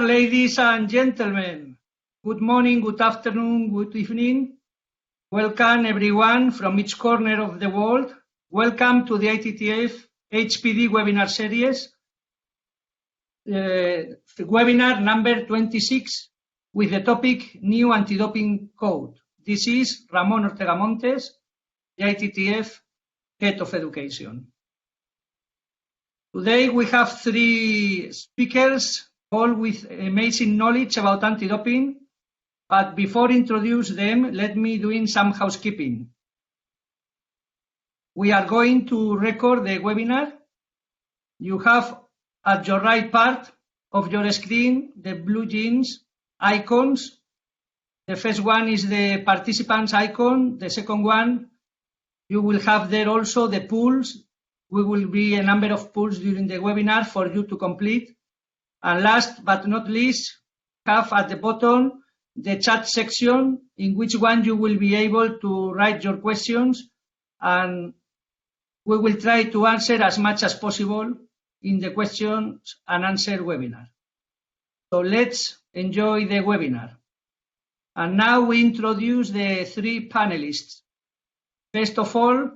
Ladies and gentlemen, good morning, good afternoon, good evening. Welcome everyone from each corner of the world. Welcome to the ITTF HPD webinar series, webinar number 26 with the topic New Anti-Doping Code. This is Ramon Ortega Montes, the ITTF Head of Education. Today we have three speakers, all with amazing knowledge about anti-doping. But before I introduce them, let me do some housekeeping. We are going to record the webinar. You have at your right part of your screen the blue jeans icons. The first one is the participants icon. The second one, you will have there also the polls. We will be a number of polls during the webinar for you to complete. And last but not least, have at the bottom the chat section in which one you will be able to write your questions, and we will try to answer as much as possible in the questions and answer webinar. So let's enjoy the webinar. And now we introduce the three panelists. First of all,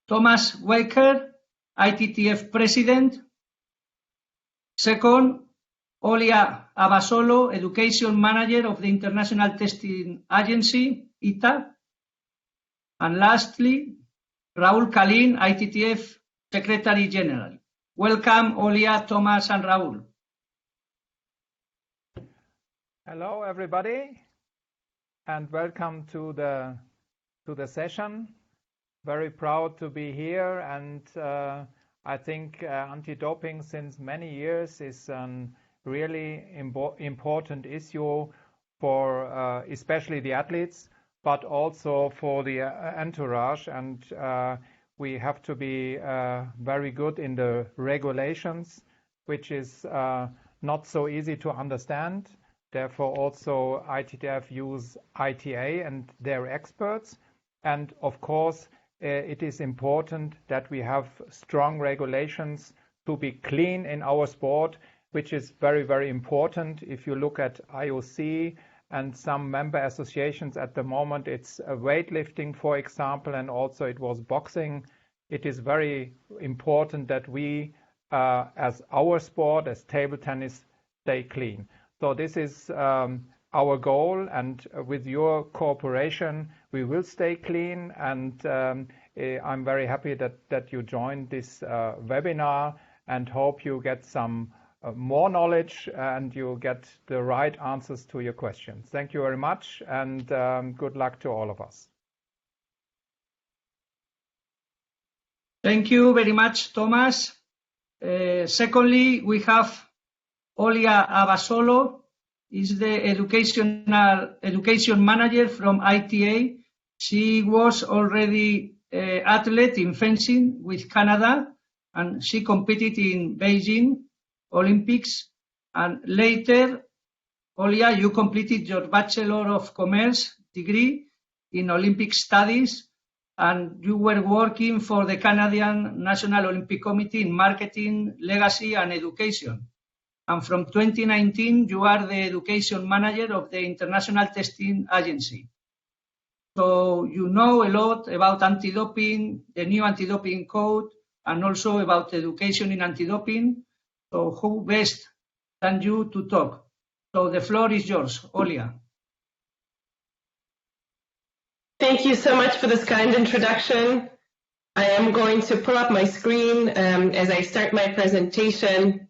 Thomas WEIKERT, ITTF President. Second, Olya, ABASOLO, Education Manager of the International Testing Agency, ITA. And lastly, Raul CALIN, ITTF Secretary General. Welcome, Olya, Thomas, and Raul. Hello, everybody, and welcome to the session. Very proud to be here, and I think anti-doping since many years is an really important issue for especially the athletes, but also for the entourage, and we have to be very good in the regulations, which is not so easy to understand. Therefore also ITTF use ITA and their experts, and of course it is important that we have strong regulations to be clean in our sport, which is very, very important. If you look at IOC and some member associations at the moment, it's weightlifting, for example, and also it was boxing. It is very important that we, as our sport, as table tennis, stay clean. So this is our goal, and with your cooperation, we will stay clean. And I'm very happy that you joined this webinar, and hope you get some more knowledge and you get the right answers to your questions. Thank you very much, and good luck to all of us. Thank you very much, Thomas. Secondly, we have Olya ABASOLO, is the education manager from ITA. She was already an athlete in fencing with Canada, and she competed in Beijing Olympics. And later, Olya, you completed your Bachelor of Commerce degree in Olympic Studies, and you were working for the Canadian National Olympic Committee in marketing, legacy, and education. And from 2019, you are the education manager of the International Testing Agency. So you know a lot about anti-doping, the new anti-doping code, and also about education in anti-doping. So who best than you to talk? So the floor is yours, Olya. Thank you so much for this kind introduction. I am going to pull up my screen as I start my presentation.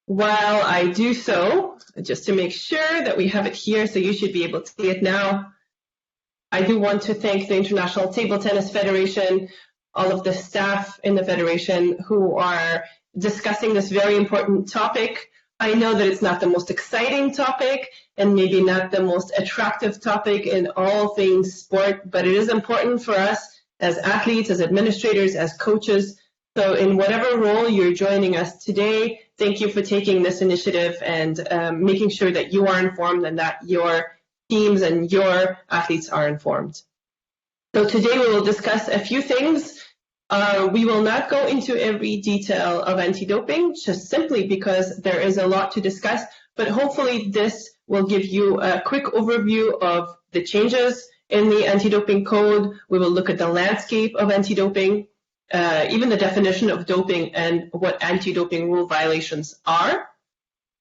While I do so, just to make sure that we have it here, so you should be able to see it now, I do want to thank the International Table Tennis Federation, all of the staff in the Federation who are discussing this very important topic. I know that it's not the most exciting topic and maybe not the most attractive topic in all things sport, but it is important for us as athletes, as administrators, as coaches. So in whatever role you're joining us today, thank you for taking this initiative and making sure that you are informed and that your teams and your athletes are informed. So today we will discuss a few things. We will not go into every detail of anti-doping, just simply because there is a lot to discuss, but hopefully this will give you a quick overview of the changes in the anti-doping code. We will look at the landscape of anti-doping, even the definition of doping and what anti-doping rule violations are.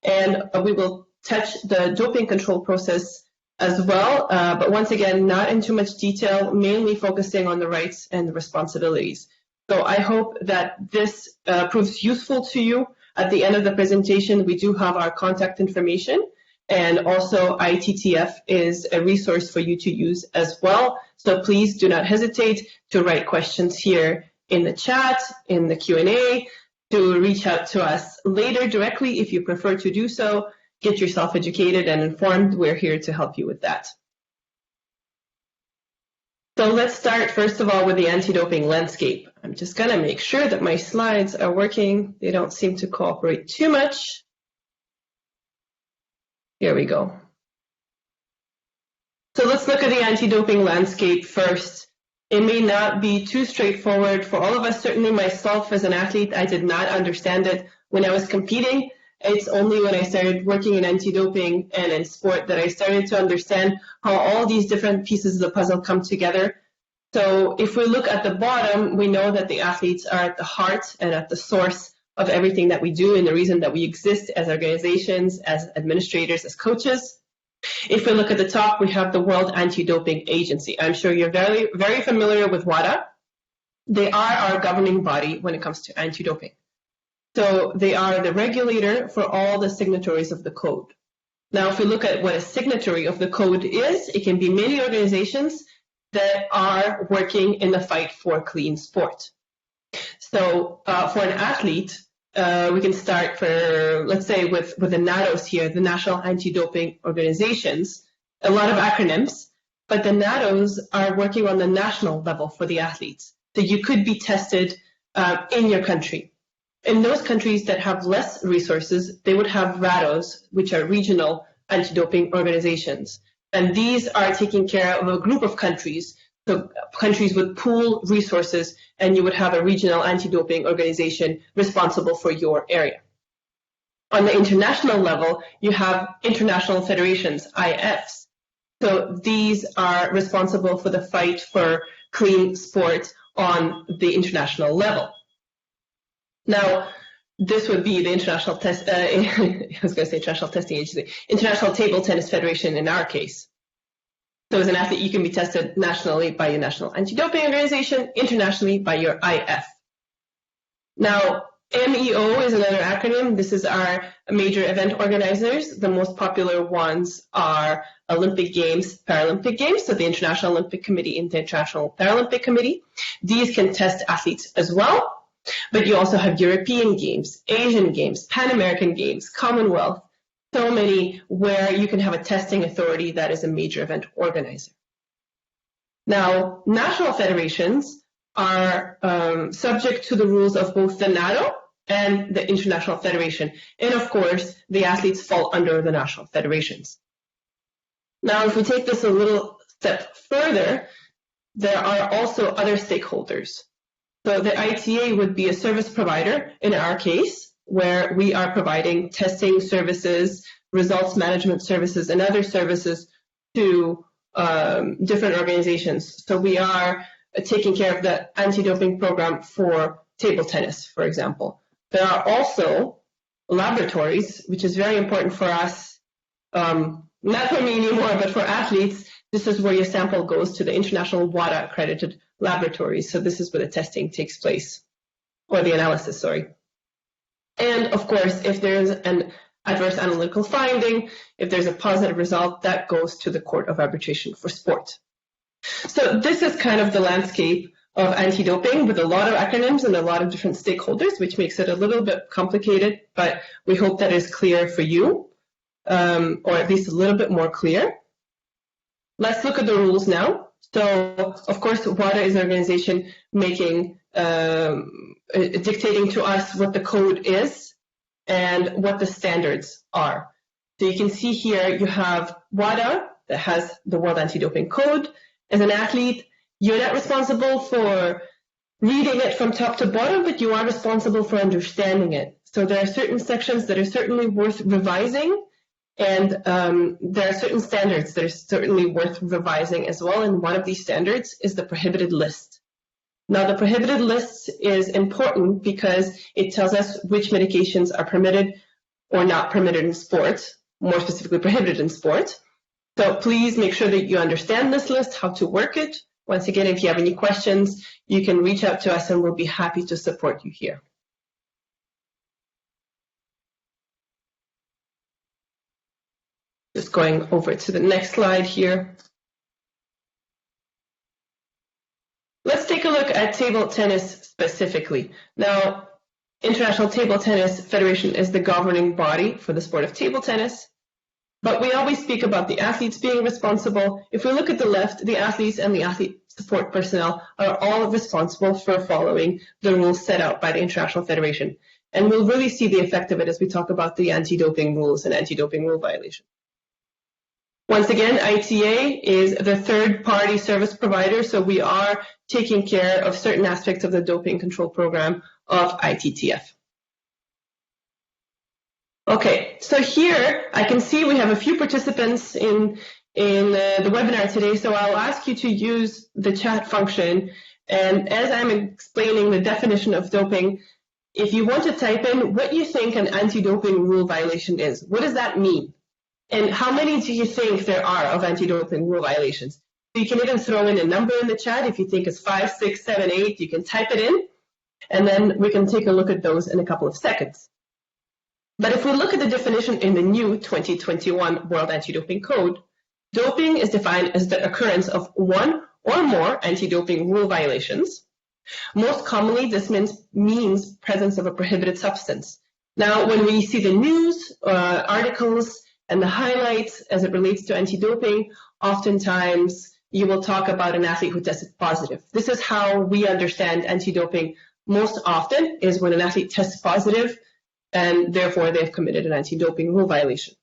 And we will touch the doping control process as well, but once again, not in too much detail, mainly focusing on the rights and the responsibilities. So I hope that this proves useful to you. At the end of the presentation, we do have our contact information, and also ITTF is a resource for you to use as well. So please do not hesitate to write questions here in the chat, in the Q&A, to reach out to us later directly if you prefer to do so. Get yourself educated and informed. We're here to help you with that. So let's start first of all with the anti-doping landscape. I'm just going to make sure that my slides are working. They don't seem to cooperate too much. Here we go. So let's look at the anti-doping landscape first. It may not be too straightforward for all of us. Certainly myself as an athlete, I did not understand it when I was competing. It's only when I started working in anti-doping and in sport that I started to understand how all these different pieces of the puzzle come together. So if we look at the bottom, we know that the athletes are at the heart and at the source of everything that we do and the reason that we exist as organizations, as administrators, as coaches. If we look at the top, we have the World Anti-Doping Agency. I'm sure you're very, very familiar with WADA. They are our governing body when it comes to anti-doping. So they are the regulator for all the signatories of the code. Now, if we look at what a signatory of the code is, it can be many organizations that are working in the fight for clean sport. So for an athlete, we can start for, let's say, with the NADOs here, the National Anti-Doping Organizations, a lot of acronyms, but the NADOs are working on the national level for the athletes. So you could be tested in your country. In those countries that have less resources, they would have RADOs, which are regional anti-doping organizations. And these are taking care of a group of countries, so countries would pool resources, and you would have a regional anti-doping organization responsible for your area. On the international level, you have international federations, IFs. So these are responsible for the fight for clean sport on the international level. Now, this would be the International Testing Agency, International Table Tennis Federation in our case. So as an athlete, you can be tested nationally by your National Anti-Doping Organization, internationally by your IF. Now, MEO is another acronym. This is our major event organizers. The most popular ones are Olympic Games, Paralympic Games, so the International Olympic Committee and the International Paralympic Committee. These can test athletes as well. But you also have European Games, Asian Games, Pan American Games, Commonwealth, so many where you can have a testing authority that is a major event organizer. Now, national federations are subject to the rules of both the NATO and the International Federation. And of course, the athletes fall under the national federations. Now, if we take this a little step further, there are also other stakeholders. So the ITA would be a service provider in our case, where we are providing testing services, results management services, and other services to different organizations. So we are taking care of the anti-doping program for table tennis, for example. There are also laboratories, which is very important for us, not for me anymore, but for athletes. This is where your sample goes to the international WADA accredited laboratories. So this is where the testing takes place, or the analysis, sorry. And of course, if there's an adverse analytical finding, if there's a positive result, that goes to the Court of Arbitration for Sport. So this is kind of the landscape of anti-doping with a lot of acronyms and a lot of different stakeholders, which makes it a little bit complicated, but we hope that is clear for you, or at least a little bit more clear. Let's look at the rules now. So, of course, WADA is an organization making, dictating to us what the code is and what the standards are. So you can see here you have WADA that has the World Anti-Doping Code. As an athlete, you're not responsible for reading it from top to bottom, but you are responsible for understanding it. So there are certain sections that are certainly worth revising And there are certain standards that are certainly worth revising as well, and one of these standards is the prohibited list. Now, the prohibited list is important because it tells us which medications are permitted or not permitted in sport, more specifically prohibited in sport. So please make sure that you understand this list, how to work it. Once again, if you have any questions, you can reach out to us and we'll be happy to support you here. Just going over to the next slide here. Let's take a look at table tennis specifically. Now, International Table Tennis Federation is the governing body for the sport of table tennis, but we always speak about the athletes being responsible. If we look at the left, the athletes and the athlete support personnel are all responsible for following the rules set out by the International Federation. And we'll really see the effect of it as we talk about the anti-doping rules and anti-doping rule violations. Once again, ITA is the third-party service provider, so we are taking care of certain aspects of the doping control program of ITTF. Okay, so here I can see we have a few participants in the webinar today, so I'll ask you to use the chat function, and as I'm explaining the definition of doping, if you want to type in what you think an anti-doping rule violation is, what does that mean? And how many do you think there are of anti-doping rule violations? You can even throw in a number in the chat. If you think it's 5, 6, 7, 8, you can type it in, and then we can take a look at those in a couple of seconds. But if we look at the definition in the new 2021 World Anti-Doping Code, doping is defined as the occurrence of one or more anti-doping rule violations. Most commonly, this means presence of a prohibited substance. Now, when we see the news, articles, and the highlights as it relates to anti-doping, oftentimes you will talk about an athlete who tested positive. This is how we understand anti-doping most often, is when an athlete tests positive and therefore they've committed an anti-doping rule violation.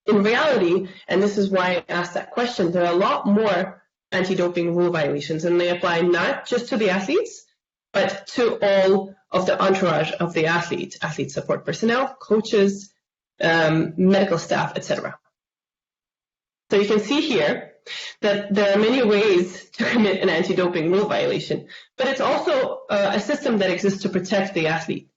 In reality, and this is why I asked that question, there are a lot more anti-doping rule violations, and they apply not just to the athletes, but to all of the entourage of the athlete, athlete support personnel, coaches, medical staff, etc. So you can see here that there are many ways to commit an anti-doping rule violation, but it's also a system that exists to protect the athlete.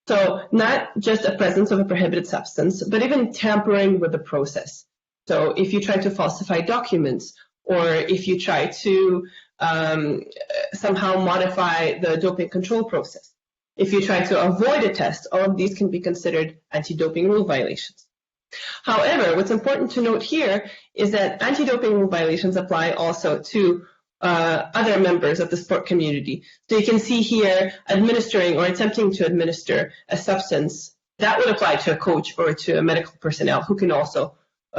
So not just a presence of a prohibited substance, but even tampering with the process. So if you try to falsify documents, or if you try to somehow modify the doping control process, if you try to avoid a test, all of these can be considered anti-doping rule violations. However, what's important to note here is that anti-doping rule violations apply also to other members of the sport community. So you can see here administering or attempting to administer a substance that would apply to a coach or to a medical personnel who can also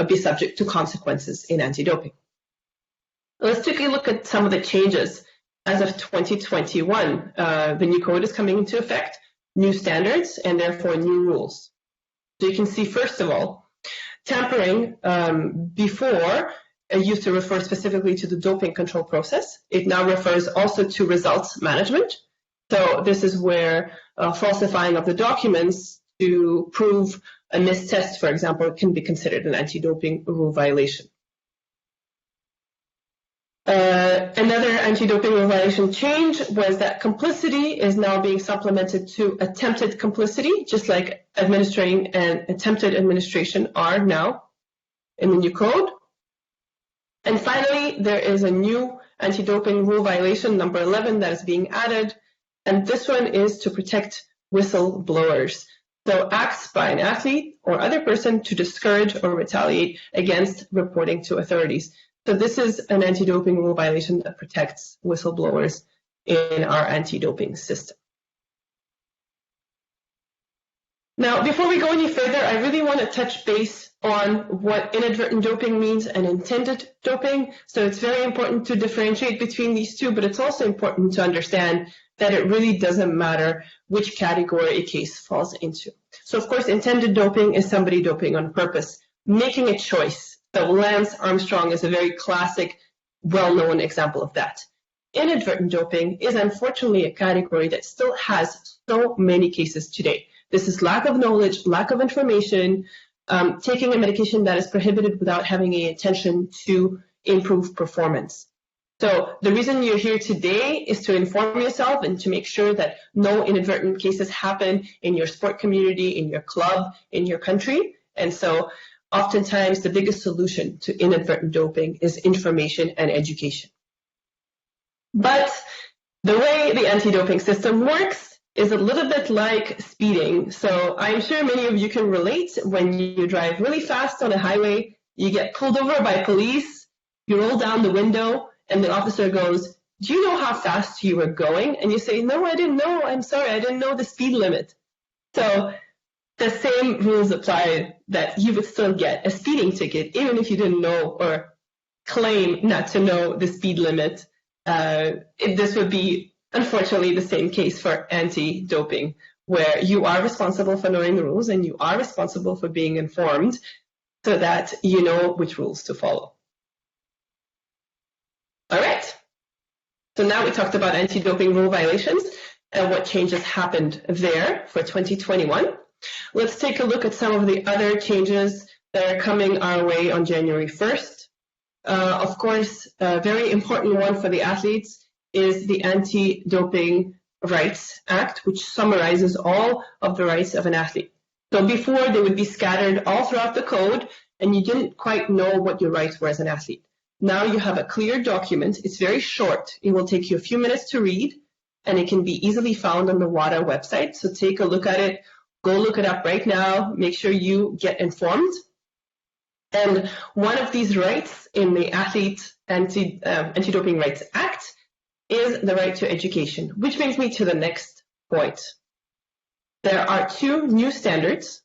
be subject to consequences in anti-doping. Let's take a look at some of the changes. As of 2021, the new code is coming into effect, new standards, and therefore new rules. So you can see, first of all, tampering before used to refer specifically to the doping control process. It now refers also to results management. So this is where falsifying of the documents to prove a missed test, for example, can be considered an anti-doping rule violation. Another anti-doping rule violation change was that complicity is now being supplemented to attempted complicity, just like administering and attempted administration are now in the new code. And finally, there is a new anti-doping rule violation, number 11, that is being added, and this one is to protect whistleblowers. So acts by an athlete or other person to discourage or retaliate against reporting to authorities. So this is an anti-doping rule violation that protects whistleblowers in our anti-doping system. Now, before we go any further, I really want to touch base on what inadvertent doping means and intended doping. So it's very important to differentiate between these two, but it's also important to understand that it really doesn't matter which category a case falls into. So of course, intended doping is somebody doping on purpose, making a choice. So Lance Armstrong is a very classic, well-known example of that. Inadvertent doping is unfortunately a category that still has so many cases today. This is lack of knowledge, lack of information, taking a medication that is prohibited without having an intention to improve performance. So the reason you're here today is to inform yourself and to make sure that no inadvertent cases happen in your sport community, in your club, in your country. And so oftentimes the biggest solution to inadvertent doping is information and education. But the way the anti-doping system works is a little bit like speeding. So I'm sure many of you can relate. When you drive really fast on a highway, you get pulled over by police, you roll down the window, and the officer goes, "Do you know how fast you were going?" And you say, "No, I didn't know. I'm sorry, I didn't know the speed limit." So the same rules apply, that you would still get a speeding ticket even if you didn't know or claim not to know the speed limit. This would be, unfortunately, the same case for anti-doping, where you are responsible for knowing the rules and you are responsible for being informed so that you know which rules to follow. All right, so now we talked about anti-doping rule violations and what changes happened there for 2021. Let's take a look at some of the other changes that are coming our way on January 1st. Of course, a very important one for the athletes is the Anti-Doping Rights Act, which summarizes all of the rights of an athlete. So before, they would be scattered all throughout the code, and you didn't quite know what your rights were as an athlete. Now you have a clear document. It's very short. It will take you a few minutes to read, and it can be easily found on the WADA website. So take a look at it. Go look it up right now. Make sure you get informed. And one of these rights in the Anti-Doping Rights Act is the right to education, which brings me to the next point. There are two new standards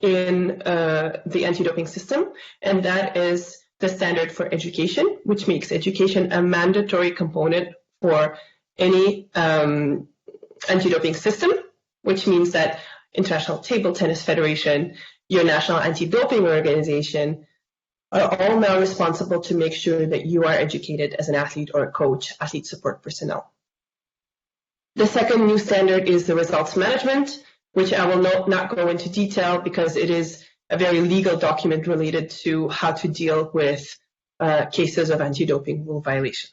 in the anti-doping system, and that is the standard for education, which makes education a mandatory component for any anti-doping system, which means that International Table Tennis Federation, your national anti-doping organization, are all now responsible to make sure that you are educated as an athlete or a coach, athlete support personnel. The second new standard is the results management, which I will not go into detail because it is a very legal document related to how to deal with cases of anti-doping rule violations.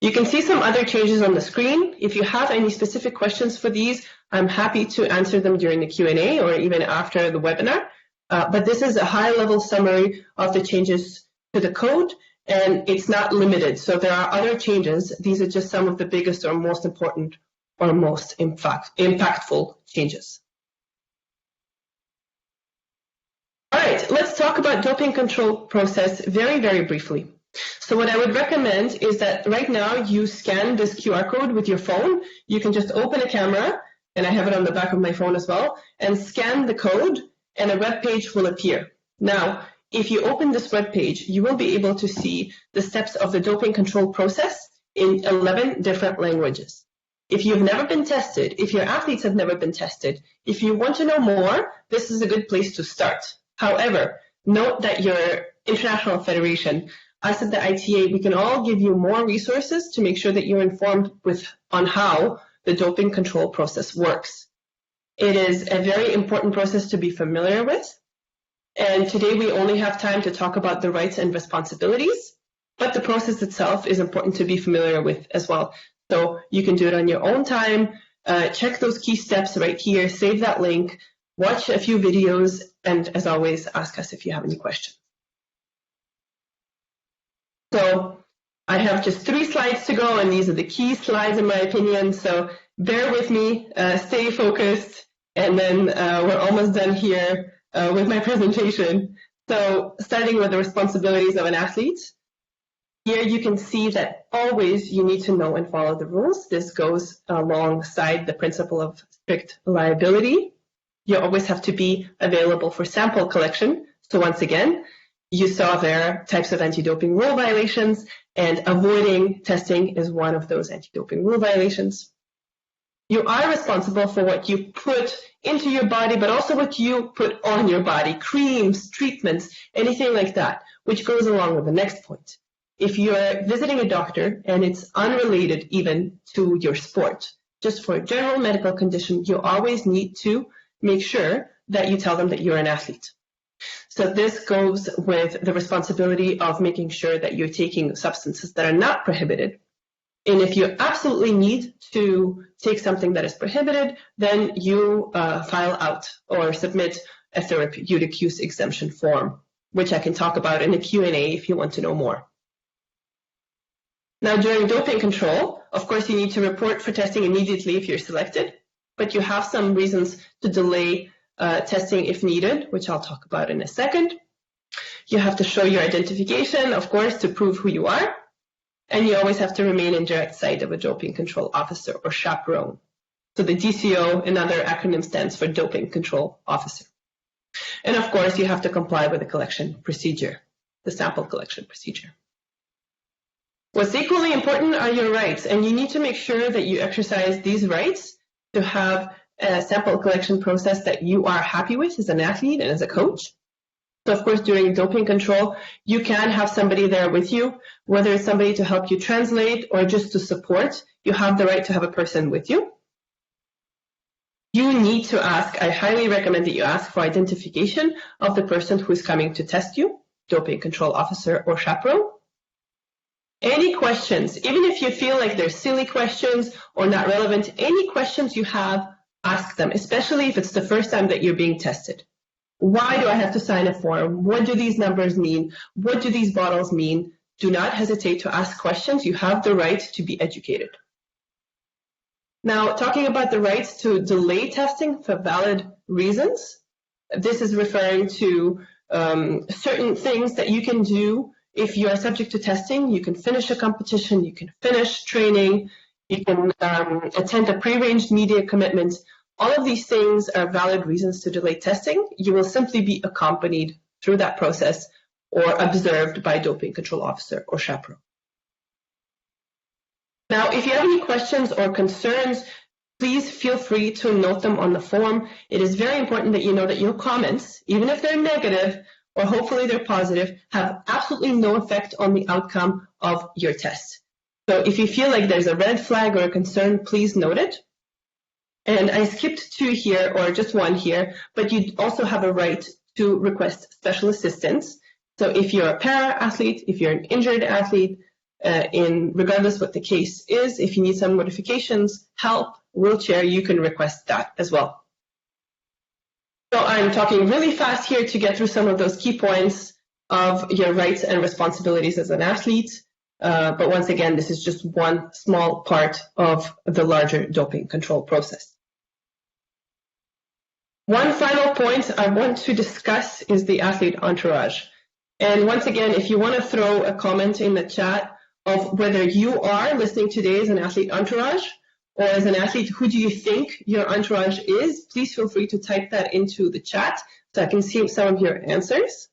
You can see some other changes on the screen. If you have any specific questions for these, I'm happy to answer them during the Q&A or even after the webinar. But this is a high-level summary of the changes to the code, and it's not limited. So there are other changes. These are just some of the biggest or most important or most impactful changes. All right, let's talk about doping control process very, very briefly. So what I would recommend is that right now you scan this QR code with your phone. You can just open a camera, and I have it on the back of my phone as well, and scan the code, and a web page will appear. Now, if you open this web page, you will be able to see the steps of the doping control process in 11 different languages. If you've never been tested, if your athletes have never been tested, if you want to know more, this is a good place to start. However, note that your international federation, us at the ITA, we can all give you more resources to make sure that you're informed on how the doping control process works. It is a very important process to be familiar with. And today we only have time to talk about the rights and responsibilities, but the process itself is important to be familiar with as well. So you can do it on your own time, check those key steps right here, save that link, watch a few videos, and as always, ask us if you have any questions. So I have just 3 slides to go, and these are the key slides in my opinion, so bear with me, stay focused, and then we're almost done here with my presentation. So starting with the responsibilities of an athlete, here you can see that always you need to know and follow the rules. This goes alongside the principle of strict liability. You always have to be available for sample collection. So once again, you saw there types of anti-doping rule violations, and avoiding testing is one of those anti-doping rule violations. You are responsible for what you put into your body, but also what you put on your body, creams, treatments, anything like that, which goes along with the next point. If you're visiting a doctor and it's unrelated even to your sport, just for a general medical condition, you always need to make sure that you tell them that you're an athlete. So this goes with the responsibility of making sure that you're taking substances that are not prohibited. And if you absolutely need to take something that is prohibited, then you file out or submit a therapeutic use exemption form, which I can talk about in the Q&A if you want to know more. Now, during doping control, of course, you need to report for testing immediately if you're selected, but you have some reasons to delay testing if needed, which I'll talk about in a second. You have to show your identification, of course, to prove who you are, and you always have to remain in direct sight of a doping control officer or chaperone. So the DCO, another acronym, stands for Doping Control Officer. And of course, you have to comply with the collection procedure, the sample collection procedure. What's equally important are your rights, and you need to make sure that you exercise these rights to have a sample collection process that you are happy with as an athlete and as a coach. So of course, during doping control, you can have somebody there with you, whether it's somebody to help you translate or just to support. You have the right to have a person with you. You need to ask, I highly recommend that you ask for identification of the person who is coming to test you, doping control officer or chaperone. Any questions, even if you feel like they're silly questions or not relevant, any questions you have, ask them, especially if it's the first time that you're being tested. Why do I have to sign a form? What do these numbers mean? What do these bottles mean? Do not hesitate to ask questions. You have the right to be educated. Now, talking about the rights to delay testing for valid reasons, this is referring to certain things that you can do if you are subject to testing. You can finish a competition, you can finish training, you can attend a pre-arranged media commitment. All of these things are valid reasons to delay testing. You will simply be accompanied through that process or observed by a doping control officer or chaperone. Now, if you have any questions or concerns, please feel free to note them on the form. It is very important that you know that your comments, even if they're negative or hopefully they're positive, have absolutely no effect on the outcome of your test. So if you feel like there's a red flag or a concern, please note it. And I skipped 2 here, or just 1 here, but you also have a right to request special assistance. So if you're a para-athlete, if you're an injured athlete, regardless what the case is, if you need some modifications, help, wheelchair, you can request that as well. So I'm talking really fast here to get through some of those key points of your rights and responsibilities as an athlete. But once again, this is just one small part of the larger doping control process. One final point I want to discuss is the athlete entourage. And once again, if you want to throw a comment in the chat of whether you are listening today as an athlete entourage, or as an athlete, who do you think your entourage is, please feel free to type that into the chat so I can see some of your answers.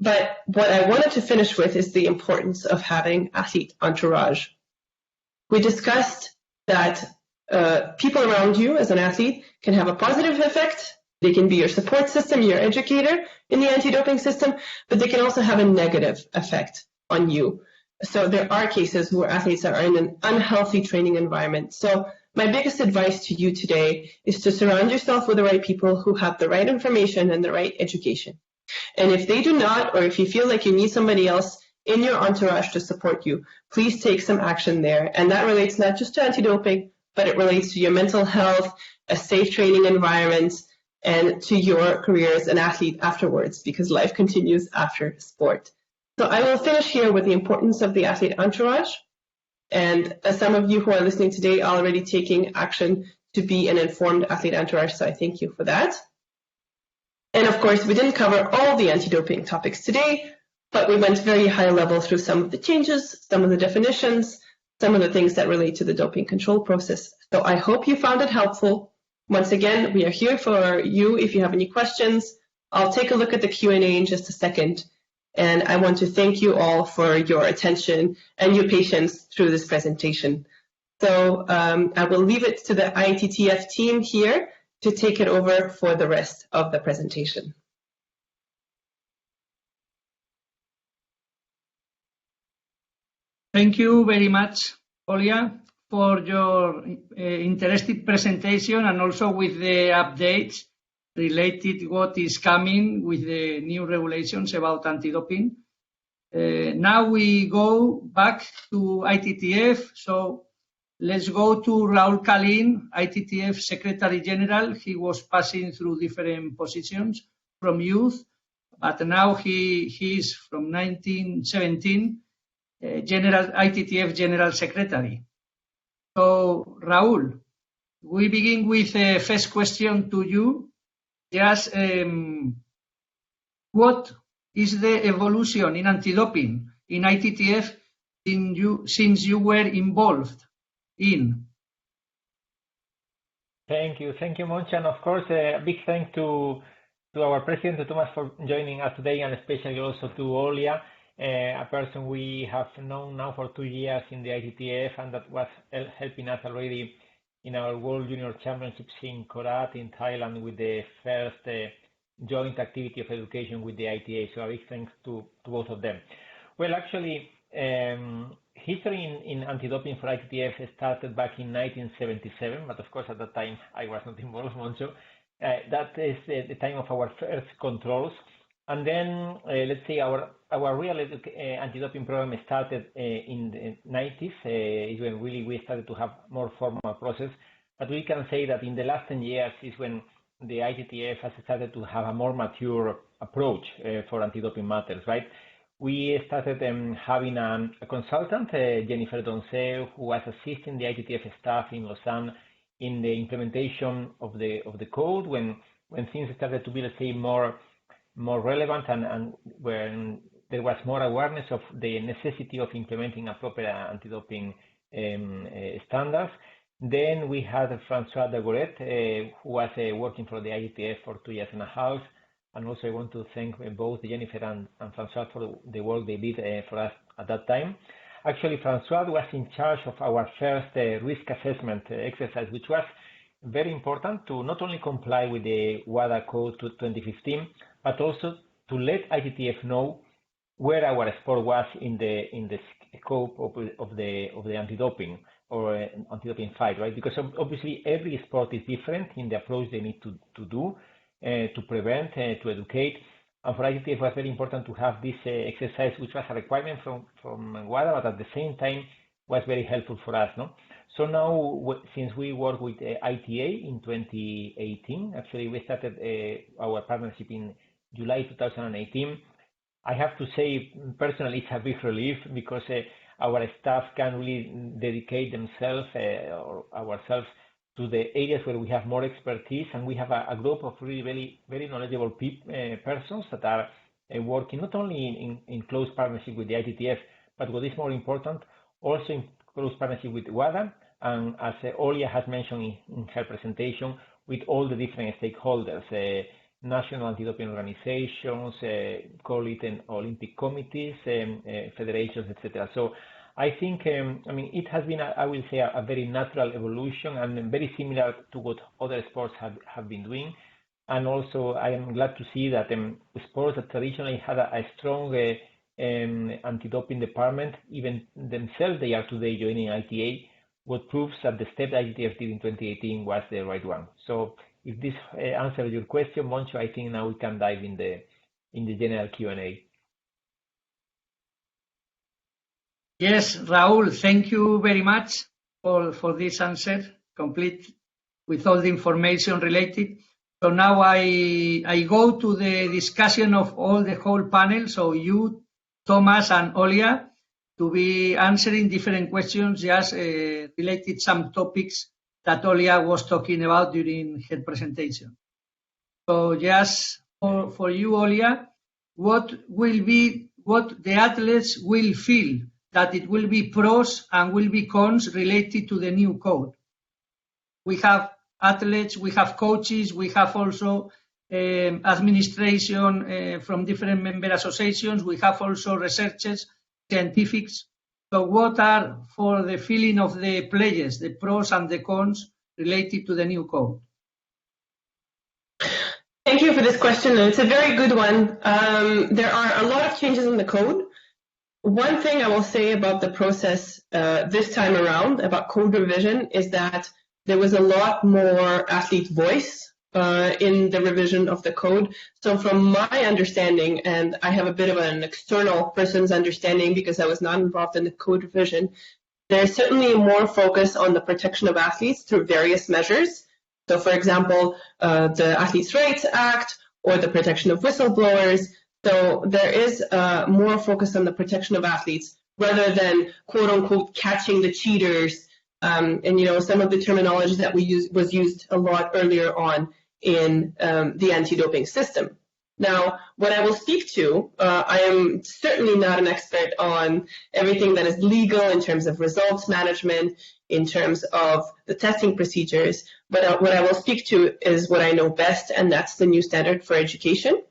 But what I wanted to finish with is the importance of having athlete entourage. We discussed that people around you as an athlete can have a positive effect. They can be your support system, your educator in the anti-doping system, but they can also have a negative effect on you. So there are cases where athletes are in an unhealthy training environment. So my biggest advice to you today is to surround yourself with the right people who have the right information and the right education. And if they do not, or if you feel like you need somebody else in your entourage to support you, please take some action there. And that relates not just to anti-doping, but it relates to your mental health, a safe training environment, and to your career as an athlete afterwards, because life continues after sport. So I will finish here with the importance of the athlete entourage. And some of you who are listening today are already taking action to be an informed athlete entourage, so I thank you for that. And of course, we didn't cover all the anti-doping topics today, but we went very high level through some of the changes, some of the definitions, some of the things that relate to the doping control process. So I hope you found it helpful. Once again, we are here for you if you have any questions. I'll take a look at the Q&A in just a second. And I want to thank you all for your attention and your patience through this presentation. So I will leave it to the ITTF team here to take it over for the rest of the presentation. Thank you very much, Olya, for your interesting presentation and also with the updates. related what is coming with the new regulations about anti-doping. Now we go back to ITTF. So let's go to Raul CALIN, ITTF Secretary General. He was passing through different positions from youth, but now he is from 1917, ITTF General Secretary. So Raul, we begin with the first question to you. Just what is the evolution in anti-doping in ITTF since you were involved in? Thank you, Moncha, and of course a big thanks to our President Thomas for joining us today, and especially also to Olya, a person we have known now for 2 years in the ITTF, and that was helping us already in our World Junior Championships in Korat in Thailand with the first joint activity of education with the ITA. So a big thanks to both of them. Well, actually, history in anti-doping for ITTF started back in 1977, but of course at that time I was not involved, Moncho. That is the time of our first controls. And then, let's say, our real anti-doping program started in the 90s, is when really we started to have more formal process. But we can say that in the last 10 years is when the ITTF has started to have a more mature approach for anti-doping matters, right? We started having a consultant, Jennifer Doncel, who was assisting the ITTF staff in Lausanne in the implementation of the code when things started to be, let's say, more relevant and when there was more awareness of the necessity of implementing a proper anti-doping standards. Then we had François Dagoret, who was working for the ITTF for 2.5 years. And also I want to thank both Jennifer and François for the work they did for us at that time. Actually, François was in charge of our first risk assessment exercise, which was very important to not only comply with the WADA code to 2015, but also to let ITTF know where our sport was in the scope of the anti-doping or anti-doping fight, right? Because obviously every sport is different in the approach they need to do to prevent, to educate. And for ITTF it was very important to have this exercise, which was a requirement from WADA, but at the same time was very helpful for us, no? So now, since we work with ITA in 2018, actually we started our partnership in July 2018. I have to say, personally, it's a big relief because our staff can really dedicate themselves or ourselves to the areas where we have more expertise, and we have a group of really very, very knowledgeable persons that are working not only in close partnership with the ITTF, but what is more important, also in close partnership with WADA, and as Olya has mentioned in her presentation, with all the different stakeholders, national anti-doping organizations, call it Olympic committees, federations, etc. So I think, it has been, I will say, a very natural evolution and very similar to what other sports have been doing. And also, I am glad to see that sports that traditionally had a strong anti-doping department, even themselves, they are today joining ITA, what proves that the step ITTF did in 2018 was the right one. So if this answers your question, Moncho, I think now we can dive in the general Q&A. Yes, Raul, thank you very much for this answer, complete with all the information related. So now I go to the discussion of the whole panel. So you, Thomas and Olya, to be answering different questions, just related some topics that Olya was talking about during her presentation. So just for you, Olya, what the athletes will feel that it will be pros and will be cons related to the new code. We have athletes, we have coaches, we have also administration from different member associations, we have also researchers, scientifics. So what are, for the feeling of the players, the pros and the cons related to the new code? Thank you for this question, and it's a very good one. There are a lot of changes in the code. One thing I will say about the process this time around, about code revision, is that there was a lot more athlete voice in the revision of the code. So from my understanding, and I have a bit of an external person's understanding because I was not involved in the code revision, there's certainly more focus on the protection of athletes through various measures. So for example, the Athletes' Rights Act or the protection of whistleblowers. So there is more focus on the protection of athletes rather than quote unquote catching the cheaters. And you know, some of the terminology that was used a lot earlier on in the anti-doping system. Now, what I will speak to, I am certainly not an expert on everything that is legal in terms of results management, in terms of the testing procedures, but what I will speak to is what I know best, and that's the new standard for education.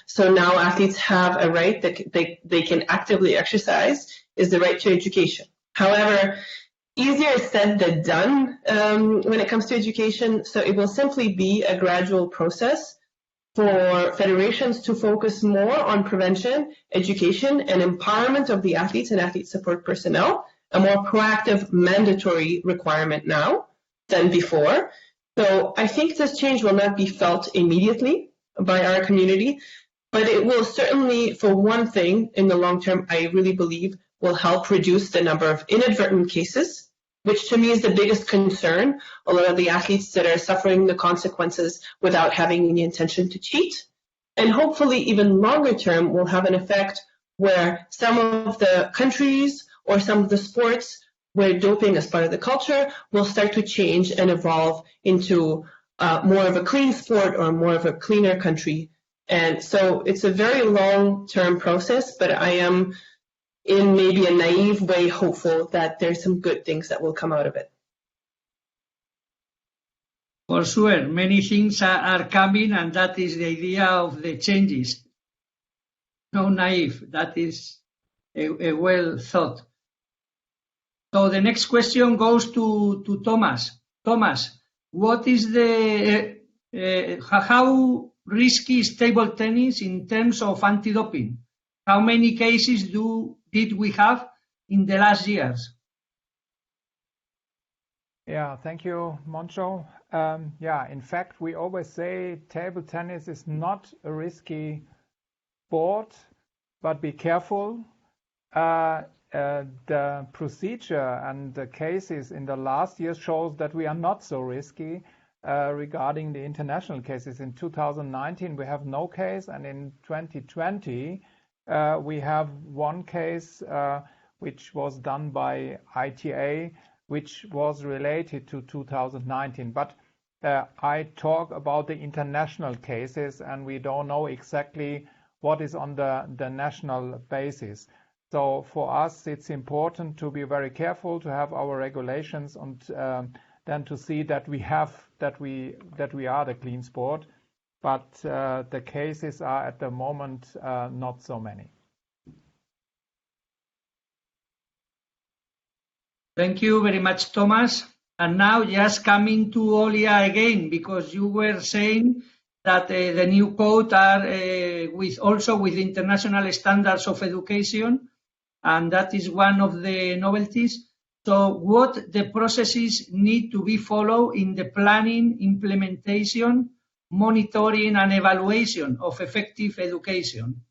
So now athletes have a right that they can actively exercise, is the right to education. However, easier said than done when it comes to education, so it will simply be a gradual process for federations to focus more on prevention, education, and empowerment of the athletes and athlete support personnel, a more proactive mandatory requirement now than before. So I think this change will not be felt immediately by our community, but it will certainly, for one thing, in the long term, I really believe will help reduce the number of inadvertent cases, which to me is the biggest concern. A lot of the athletes that are suffering the consequences without having any intention to cheat. And hopefully even longer term will have an effect where some of the countries or some of the sports where doping is part of the culture will start to change and evolve into more of a clean sport or more of a cleaner country. And so it's a very long-term process, but I am in maybe a naive way hopeful that there's some good things that will come out of it. For sure, many things are coming, and that is the idea of the changes. No naive, that is a well thought. So the next question goes to Thomas. Thomas, what is how risky is table tennis in terms of anti-doping? How many cases did we have in the last years? Yeah, thank you, Moncho. Yeah, in fact, we always say table tennis is not a risky sport, but be careful. The procedure and the cases in the last year shows that we are not so risky regarding the international cases. In 2019, we have no case, and in 2020, we have one case which was done by ITA, which was related to 2019. But I talk about the international cases, and we don't know exactly what is on the national basis. So for us, it's important to be very careful, to have our regulations, and then to see that we are the clean sport. But the cases are at the moment not so many. Thank you very much, Thomas. And now just coming to Olya again, because you were saying that the new code are also with international standards of education, and that is one of the novelties. So what the processes need to be followed in the planning, implementation, monitoring and evaluation of effective education?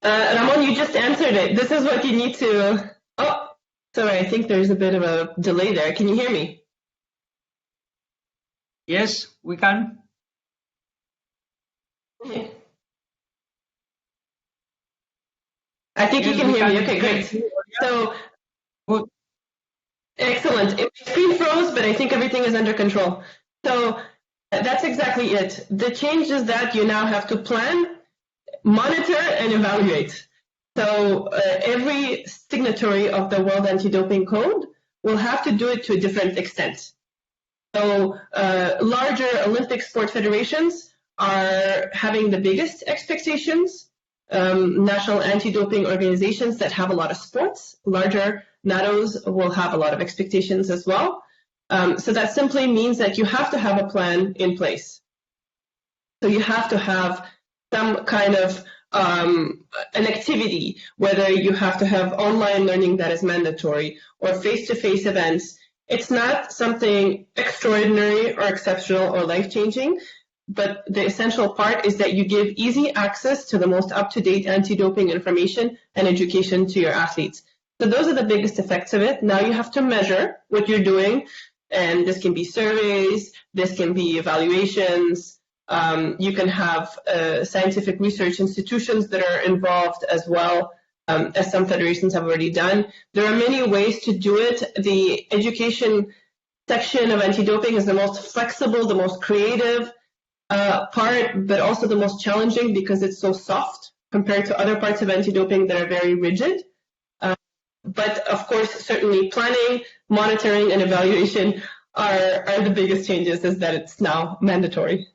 Ramon, you just answered it. This is what you need to... Oh, sorry, I think there's a bit of a delay there. Can you hear me? Yes, we can. Okay. I think you can hear me. Okay, great. So, good. Excellent. It screen froze, but I think everything is under control. So that's exactly it. The change is that you now have to plan, monitor, and evaluate. So every signatory of the World Anti-Doping Code will have to do it to a different extent. So larger Olympic sport federations are having the biggest expectations. National anti-doping organizations that have a lot of sports, larger NATOs will have a lot of expectations as well. So that simply means that you have to have a plan in place. So you have to have some kind of an activity, whether you have to have online learning that is mandatory or face-to-face events It's not something extraordinary or exceptional or life-changing, but the essential part is that you give easy access to the most up-to-date anti-doping information and education to your athletes. So those are the biggest effects of it. Now you have to measure what you're doing, and this can be surveys, this can be evaluations, you can have scientific research institutions that are involved as well, as some federations have already done. There are many ways to do it. The education section of anti-doping is the most flexible, the most creative part, but also the most challenging because it's so soft compared to other parts of anti-doping that are very rigid. But of course, certainly planning, monitoring, and evaluation are the biggest changes, is that it's now mandatory.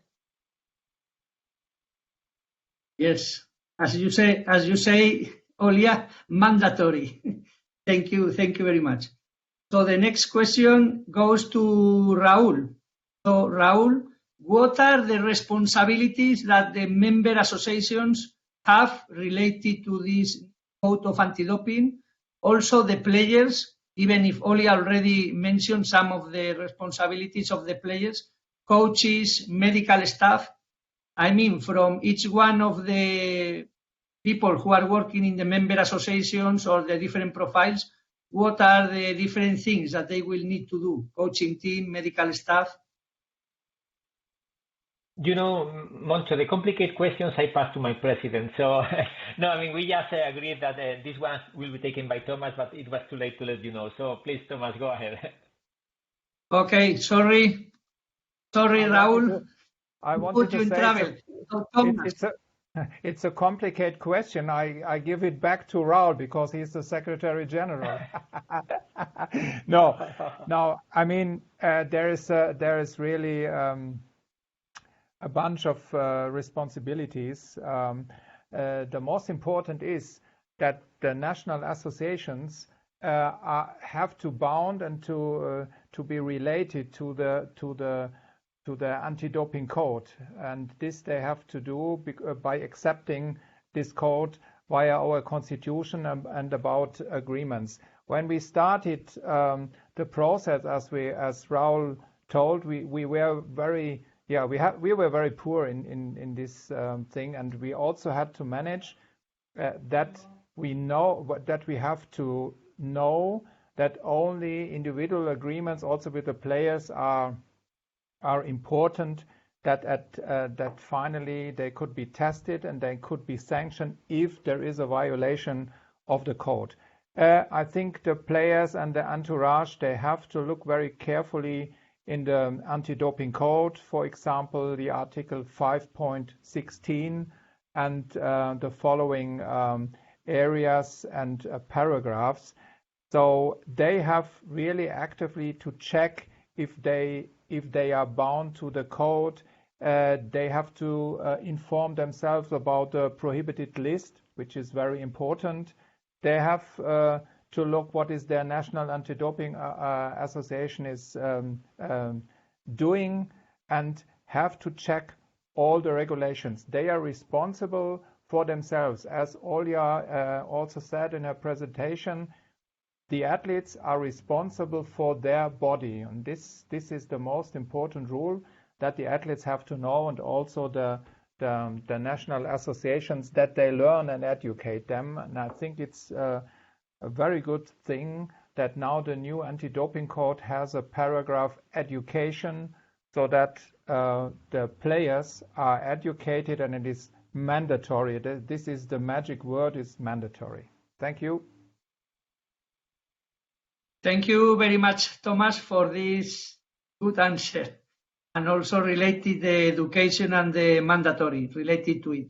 Yes, as you say, Olya, mandatory. Thank you very much. So the next question goes to Raul. So Raul, what are the responsibilities that the member associations have related to this code of anti-doping? Also the players, even if Olya already mentioned some of the responsibilities of the players, coaches, medical staff. I mean, from each one of the people who are working in the member associations or the different profiles, what are the different things that they will need to do? Coaching team, medical staff? You know, Moncho, the complicated questions I pass to my president. So, no, I mean, we just agreed that this one will be taken by Thomas, but it was too late to let you know. So please, Thomas, go ahead. Okay, sorry, Raul. I wanted to say it's a complicated question. I give it back to Raul because he's the Secretary General. No, I mean, there is really a bunch of responsibilities. The most important is that the national associations have to bound and to be related to the anti-doping code, and this they have to do by accepting this code via our constitution and about agreements. When we started the process, as Raul told, we were very we were very poor in this thing, and we also had to manage that we have to know that only individual agreements also with the players are important, that finally they could be tested and they could be sanctioned if there is a violation of the code. I think the players and the entourage, they have to look very carefully in the anti-doping code, for example, the article 5.16 and the following areas and paragraphs. So they have really actively to check if they are bound to the code. They have to inform themselves about the prohibited list, which is very important. They have to look what is their national anti-doping association is doing, and have to check all the regulations. They are responsible for themselves. As Olya also said in her presentation, the athletes are responsible for their body, and this is the most important rule that the athletes have to know, and also the national associations, that they learn and educate them. And I think it's a very good thing that now the new anti-doping code has a paragraph education, so that the players are educated, and it is mandatory. This is the magic word, is mandatory. Thank you. Thank you very much, Thomas, for this good answer, and also related the education and the mandatory related to it.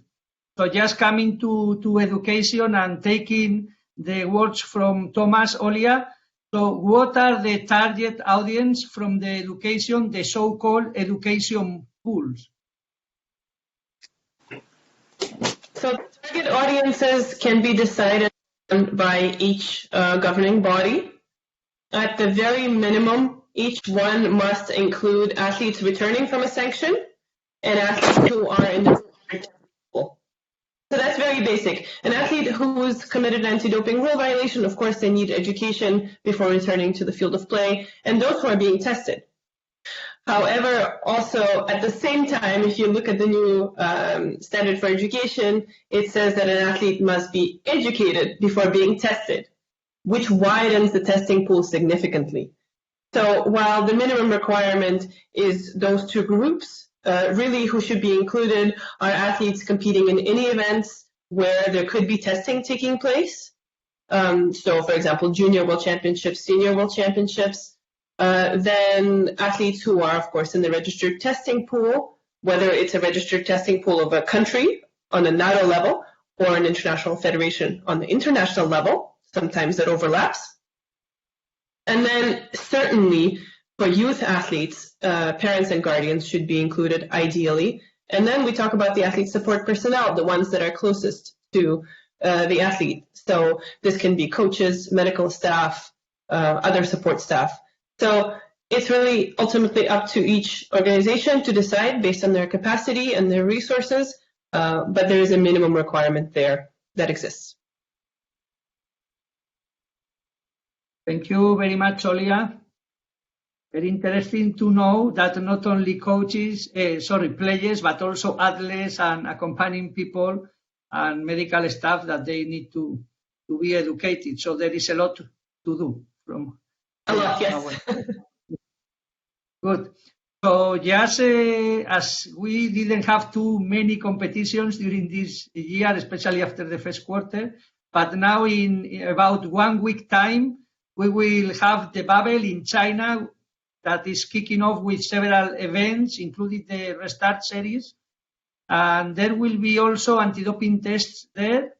So just coming to education and taking the words from Thomas, Olya, so what are the target audience from the education, the so-called education pools? So target audiences can be decided by each governing body. At the very minimum, each one must include athletes returning from a sanction and athletes who are in the pool. So that's very basic. An athlete who's committed an anti-doping rule violation, of course, they need education before returning to the field of play, and those who are being tested. However, also at the same time, if you look at the new standard for education, it says that an athlete must be educated before being tested, which widens the testing pool significantly. So while the minimum requirement is those two groups, really who should be included are athletes competing in any events where there could be testing taking place. So for example, junior world championships, senior world championships, then athletes who are, of course, in the registered testing pool, whether it's a registered testing pool of a country on a NATO level or an international federation on the international level, sometimes that overlaps. And then certainly for youth athletes, parents and guardians should be included ideally. And then we talk about the athlete support personnel, the ones that are closest to the athlete. So this can be coaches, medical staff, other support staff. So it's really ultimately up to each organization to decide based on their capacity and their resources, but there is a minimum requirement there that exists. Thank you very much, Olya. Very interesting to know that not only players, but also athletes and accompanying people and medical staff that they need to be educated. So there is a lot to do from. A lot, yes. Good. So just as we didn't have too many competitions during this year, especially after the first quarter, but now in about 1 week time, we will have the bubble in China that is kicking off with several events, including the Restart Series. And there will be also anti-doping tests there.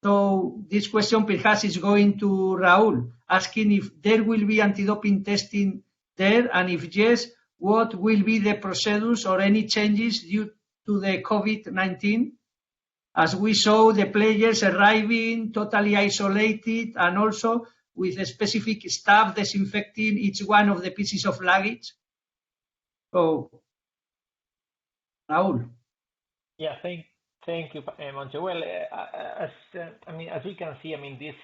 So this question perhaps is going to Raul, asking if there will be anti-doping testing there, and if yes, what will be the procedures or any changes due to the COVID-19? As we saw the players arriving totally isolated and also with a specific staff disinfecting each one of the pieces of luggage. So, Raul. Yeah, thank you, Moncho. Well, as we can see, this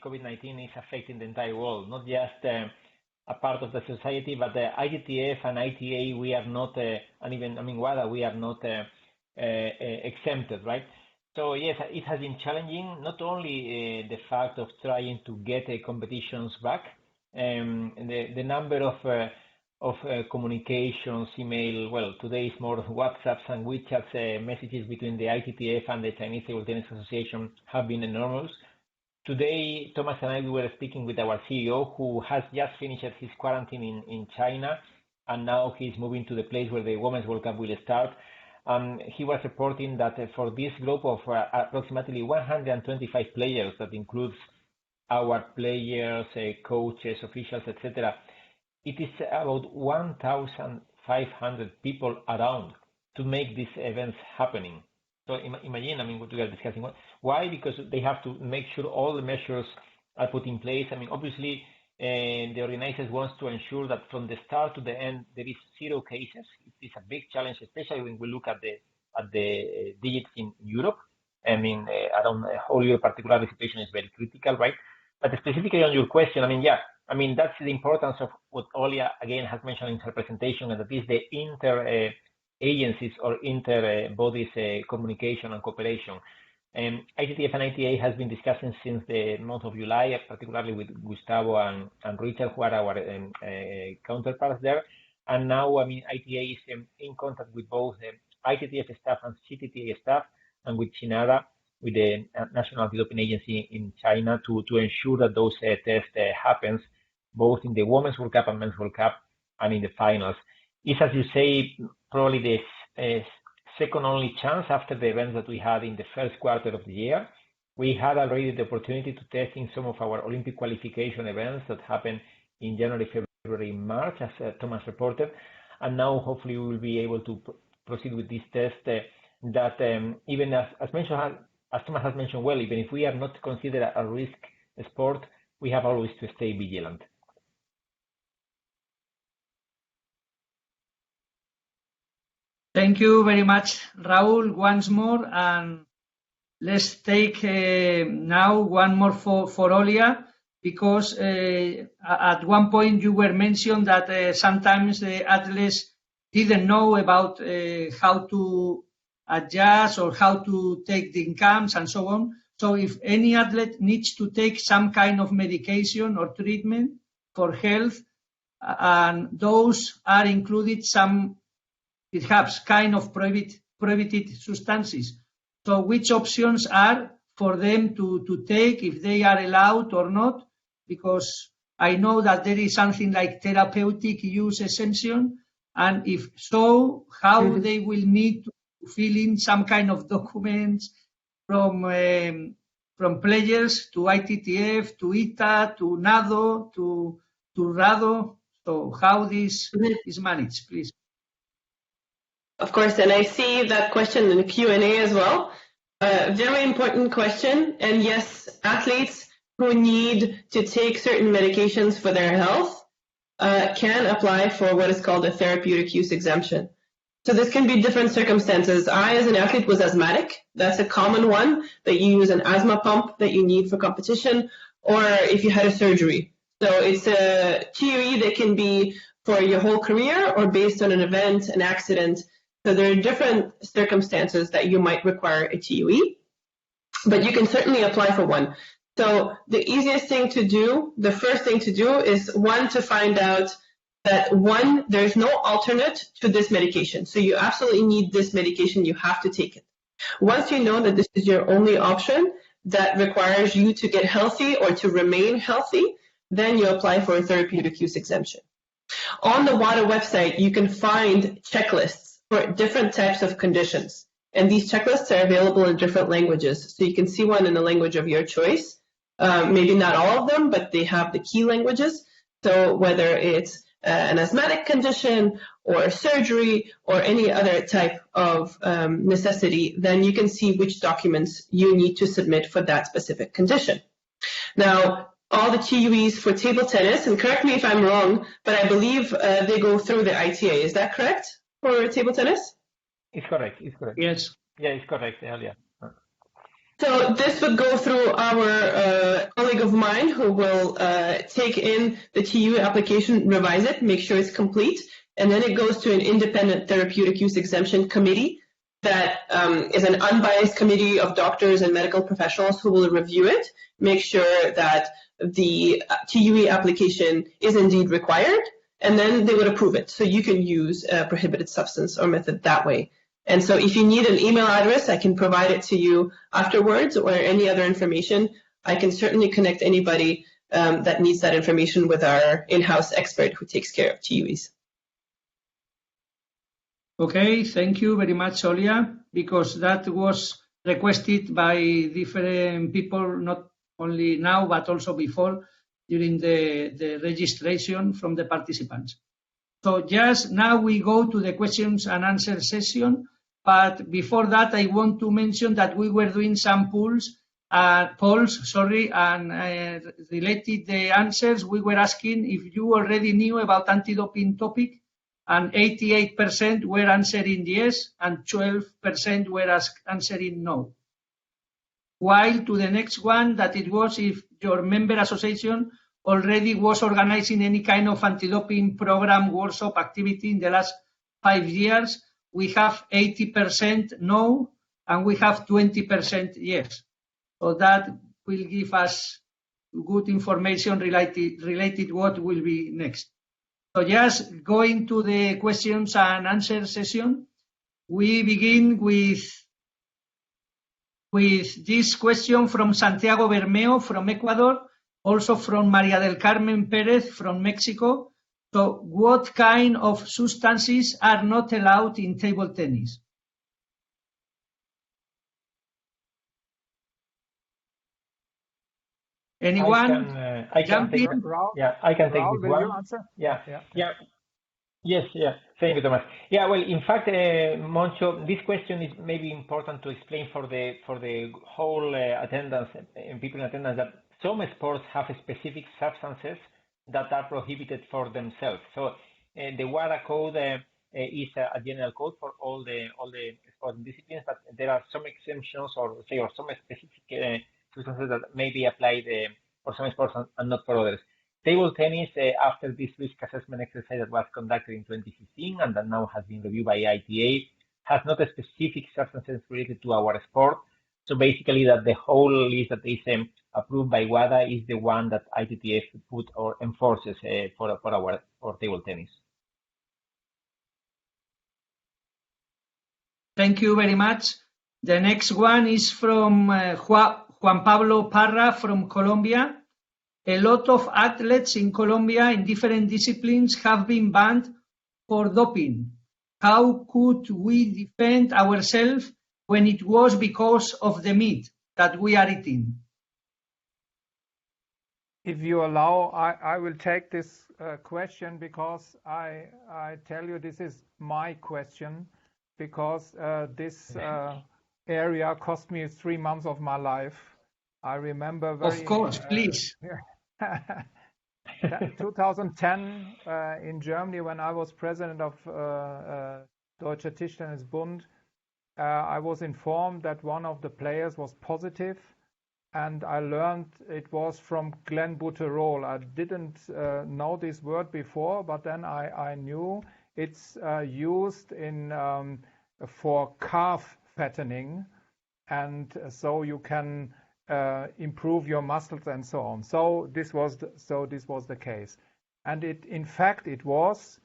COVID-19 is affecting the entire world, not just a part of the society, but the ITTF and ITA, we are not, and even WADA, we are not exempted, right? So yes, it has been challenging, not only the fact of trying to get competitions back, the number of communications, email, well, today is more WhatsApps and WeChats messages between the ITTF and the Chinese Table Tennis Association have been enormous. Today, Thomas and I, we were speaking with our CEO who has just finished his quarantine in China, and now he's moving to the place where the Women's World Cup will start. He was reporting that for this group of approximately 125 players, that includes our players, coaches, officials, etc., it is about 1,500 people around to make these events happening. So imagine, what we are discussing. Why? Because they have to make sure all the measures are put in place. Obviously, the organizers want to ensure that from the start to the end, there is 0 cases. It is a big challenge, especially when we look at the digits in Europe. Around whole Europe, particularly, the situation is very critical, right? But specifically on your question, that's the importance of what Olya again has mentioned in her presentation, and that is the inter-agencies or inter-bodies communication and cooperation. ITTF and ITA has been discussing since the month of July, particularly with Gustavo and Richard, who are our counterparts there. And now, ITA is in contact with both the ITTF staff and CTTA staff, and with CHINADA, with the National Anti-Doping Agency in China, to ensure that those tests happens both in the Women's World Cup and Men's World Cup and in the finals. It's, as you say, probably the second only chance after the events that we had in the first quarter of the year. We had already the opportunity to test in some of our Olympic qualification events that happened in January, February, March, as Thomas reported. And now hopefully we will be able to proceed with this test that even as Thomas has mentioned, well, even if we are not considered a risk sport, we have always to stay vigilant. Thank you very much, Raul, once more. And let's take now one more for Olya, because at one point you were mentioned that sometimes the athletes didn't know about how to adjust or how to take the incomes and so on. So if any athlete needs to take some kind of medication or treatment for health, and those are included some perhaps kind of prohibited substances. So which options are for them to take, if they are allowed or not? Because I know that there is something like therapeutic use exemption, and if so, how they will need to fill in some kind of documents from players to ITTF, to ITA, to NADO, to RADO. So how this is managed, please? Of course, and I see that question in the Q&A as well. Very important question. And yes, athletes who need to take certain medications for their health can apply for what is called a therapeutic use exemption. So this can be different circumstances. I, as an athlete, was asthmatic. That's a common one, that you use an asthma pump that you need for competition, or if you had a surgery. So it's a TUE that can be for your whole career or based on an event, an accident. So there are different circumstances that you might require a TUE, but you can certainly apply for one. So the easiest thing to do, the first thing to do is to find out that there's no alternate to this medication. So you absolutely need this medication, you have to take it. Once you know that this is your only option that requires you to get healthy or to remain healthy, then you apply for a therapeutic use exemption. On the WADA website, you can find checklists for different types of conditions. And these checklists are available in different languages. So you can see one in the language of your choice. Maybe not all of them, but they have the key languages. So whether it's an asthmatic condition or surgery or any other type of necessity, then you can see which documents you need to submit for that specific condition. Now, all the TUEs for table tennis, and correct me if I'm wrong, but I believe they go through the ITA. Is that correct for table tennis? It's correct. It's correct. Yes. Yeah, it's correct, Olya. So this would go through our colleague of mine who will take in the TUE application, revise it, make sure it's complete, and then it goes to an independent therapeutic use exemption committee that is an unbiased committee of doctors and medical professionals who will review it, make sure that the TUE application is indeed required, and then they would approve it. So you can use a prohibited substance or method that way. And so if you need an email address, I can provide it to you afterwards, or any other information. I can certainly connect anybody that needs that information with our in-house expert who takes care of TUEs. Okay, thank you very much, Olya, because that was requested by different people, not only now, but also before, during the registration from the participants. So just now we go to the questions and answer session, but before that I want to mention that we were doing some polls, and related the answers. We were asking if you already knew about anti-doping topic, and 88% were answering yes, and 12% were answering no. While to the next one, that it was if your member association already was organizing any kind of anti-doping program, workshop, activity in the last 5 years, we have 80% no, and we have 20% yes. So that will give us good information related what will be next. So just going to the questions and answer session, we begin with this question from Santiago Bermeo from Ecuador, also from Maria del Carmen Perez from Mexico. So what kind of substances are not allowed in table tennis? Anyone? I can take Raul? Yeah, I can take Raul, this will one. you answer? Yeah. Yes, yeah. Thank you, Thomas. Yeah, well, in fact, Moncho, this question is maybe important to explain for the whole attendance and people in attendance, that some sports have specific substances that are prohibited for themselves. So the WADA code is a general code for all the sporting disciplines, but there are some exemptions or some specific circumstances that may be applied for some sports and not for others. Table tennis, after this risk assessment exercise that was conducted in 2015 and that now has been reviewed by ITA, has not a specific substances related to our sport. So basically that the whole list that is approved by WADA is the one that ITTF put or enforces for table tennis. Thank you very much. The next one is from Juan Pablo Parra from Colombia. A lot of athletes in Colombia in different disciplines have been banned for doping. How could we defend ourselves when it was because of the meat that we are eating? If you allow, I will take this question because I tell you this is my question because this area cost me 3 months of my life. I remember very... Of course, please. 2010 in Germany, when I was president of Deutscher Tischtennisbund, I was informed that one of the players was positive, and I learned it was from clenbuterol. I didn't know this word before, but then I knew it's used in for calf fattening, and so you can improve your muscles and so on. So this was the case, and in fact it was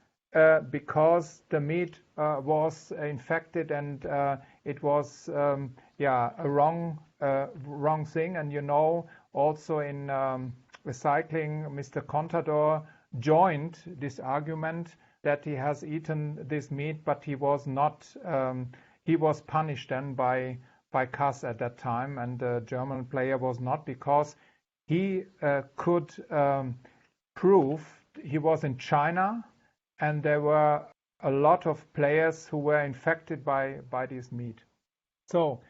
because the meat was infected, and it was a wrong thing. And you know, also in recycling, Mr. Contador joined this argument that he has eaten this meat, but he was not. He was punished then by CAS at that time, and the German player was not, because he could prove he was in China, and there were a lot of players who were infected by this meat. So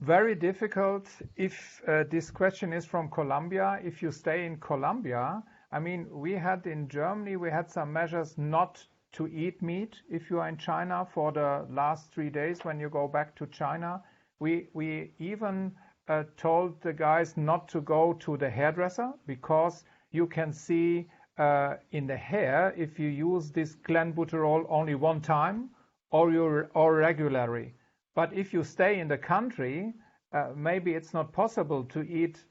very difficult. If this question is from Colombia, if you stay in Colombia, I mean, we had in Germany, we had some measures not to eat meat if you are in China for the last 3 days when you go back to China. We even told the guys not to go to the hairdresser, because you can see in the hair if you use this clenbuterol only one time or regularly. But if you stay in the country, maybe it's not possible to eat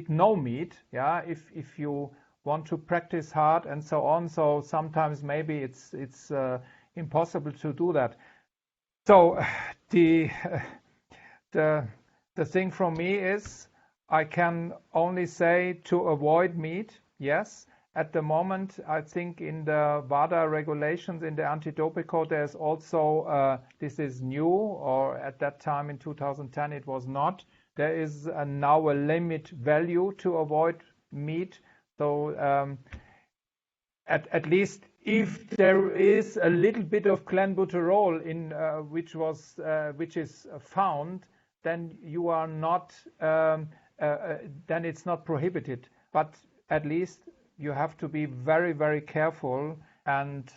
no meat. Yeah, if you want to practice hard and so on. So sometimes maybe it's impossible to do that. So the thing from me is, I can only say to avoid meat. Yes, at the moment, I think in the WADA regulations, in the anti-doping code, there's also, this is new, or at that time in 2010 it was not. There is now a limit value to avoid meat. So at least if there is a little bit of clenbuterol in which is found, then you are not then it's not prohibited. But at least you have to be very, very careful. And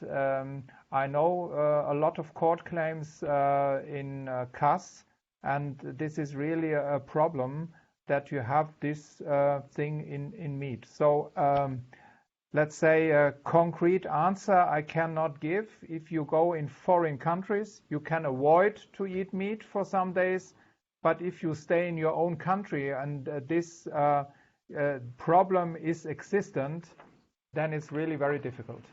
I know a lot of court claims in CAS, and this is really a problem that you have this thing in meat. So let's say a concrete answer I cannot give. If you go in foreign countries, you can avoid to eat meat for some days. But if you stay in your own country and this problem is existent, then it's really very difficult.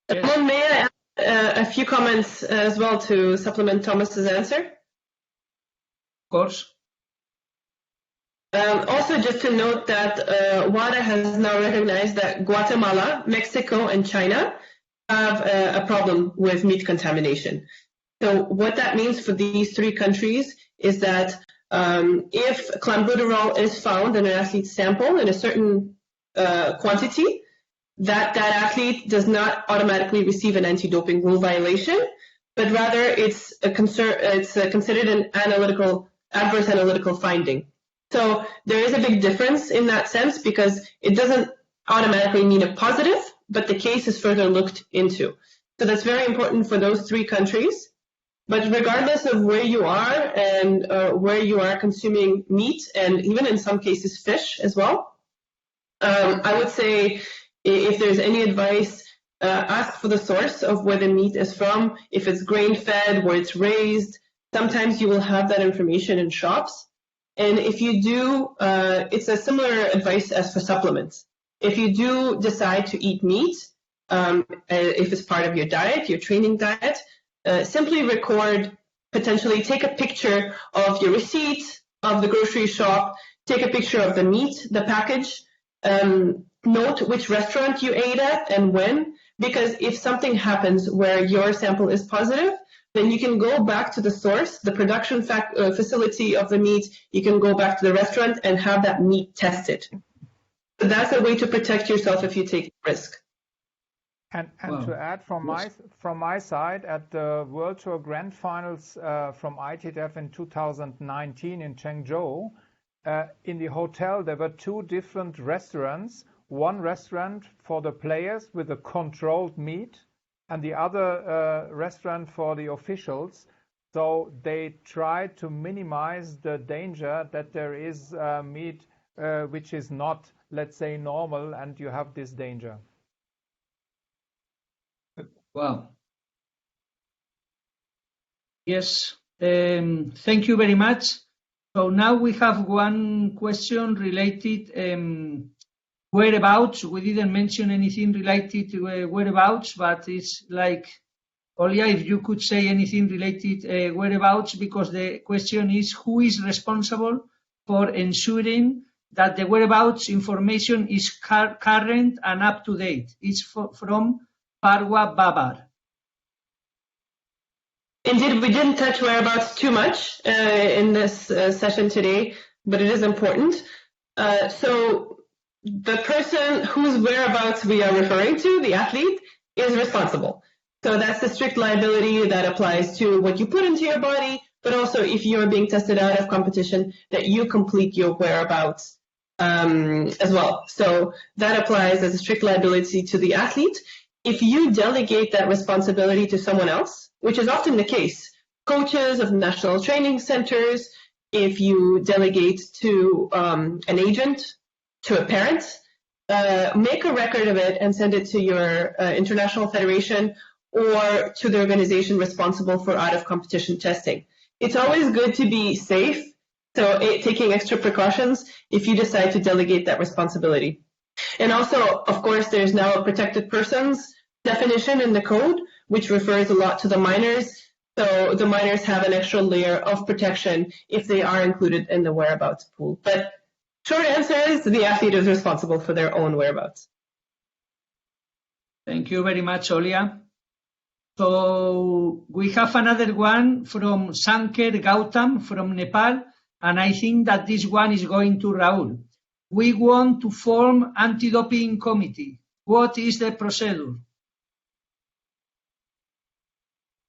May I add a few comments as well to supplement Thomas's answer? Of course. Also, just to note that WADA has now recognized that Guatemala, Mexico, and China have a problem with meat contamination. So what that means for these 3 countries is that if clenbuterol is found in an athlete's sample in a certain quantity, that athlete does not automatically receive an anti-doping rule violation, but rather it's considered an adverse analytical finding. So there is a big difference in that sense, because it doesn't automatically mean a positive, but the case is further looked into. So that's very important for those 3 countries. But regardless of where you are and where you are consuming meat, and even in some cases fish as well, I would say if there's any advice, ask for the source of where the meat is from. If it's grain-fed, where it's raised, sometimes you will have that information in shops. And if you do, it's a similar advice as for supplements. If you do decide to eat meat, if it's part of your diet, your training diet, simply record, potentially take a picture of your receipt of the grocery shop, take a picture of the meat, the package, note which restaurant you ate at and when, because if something happens where your sample is positive, then you can go back to the source, the production facility of the meat, you can go back to the restaurant and have that meat tested. So that's a way to protect yourself if you take risk. And to add from my side, at the World Tour Grand Finals from ITTF in 2019 in Chengzhou, in the hotel there were 2 different restaurants. One restaurant for the players with a controlled meat, and the other restaurant for the officials. So they tried to minimize the danger that there is meat which is not, let's say, normal, and you have this danger. Wow. Yes, thank you very much. So now we have one question related whereabouts. We didn't mention anything related to whereabouts, but it's like, Olya, if you could say anything related whereabouts, because the question is who is responsible for ensuring that the whereabouts information is current and up to date. It's from Parwa Babar. Indeed, we didn't touch whereabouts too much in this session today, but it is important. So the person whose whereabouts we are referring to, the athlete, is responsible. So that's the strict liability that applies to what you put into your body, but also if you're being tested out of competition, that you complete your whereabouts as well. So that applies as a strict liability to the athlete. If you delegate that responsibility to someone else, which is often the case, coaches of national training centers, if you delegate to an agent, to a parent, make a record of it and send it to your international federation or to the organization responsible for out-of-competition testing. It's always good to be safe, so taking extra precautions if you decide to delegate that responsibility. And also, of course, there's now a protected persons definition in the code, which refers a lot to the minors. So the minors have an extra layer of protection if they are included in the whereabouts pool. But short answer is the athlete is responsible for their own whereabouts. Thank you very much, Olya. So we have another one from Sanker Gautam from Nepal, and I think that this one is going to Raul. We want to form anti-doping committee. What is the procedure?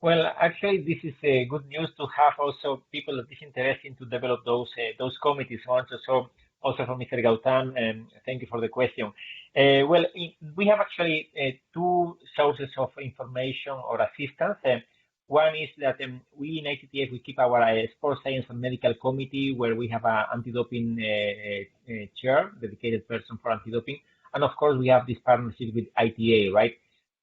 Well, actually, this is good news to have also people that is interested to develop those committees. So also from Mr. Gautam, thank you for the question. Well, we have actually 2 sources of information or assistance. One is that we in ITTF, we keep our sports science and medical committee where we have an anti-doping chair, dedicated person for anti-doping. And of course, we have this partnership with ITA, right?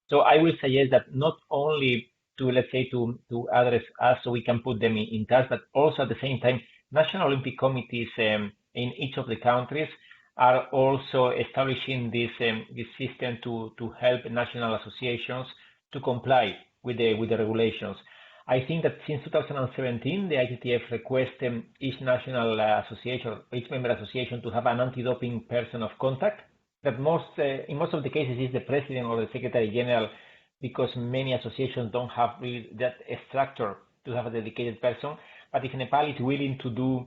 So I will suggest that not only to, let's say, to address us so we can put them in touch, but also at the same time, national Olympic committees in each of the countries are also establishing this system to help national associations to comply with the regulations. I think that since 2017, the ITTF requests each national association, each member association to have an anti-doping person of contact. That in most of the cases is the president or the secretary general, because many associations don't have really that structure to have a dedicated person. But if Nepal is willing to do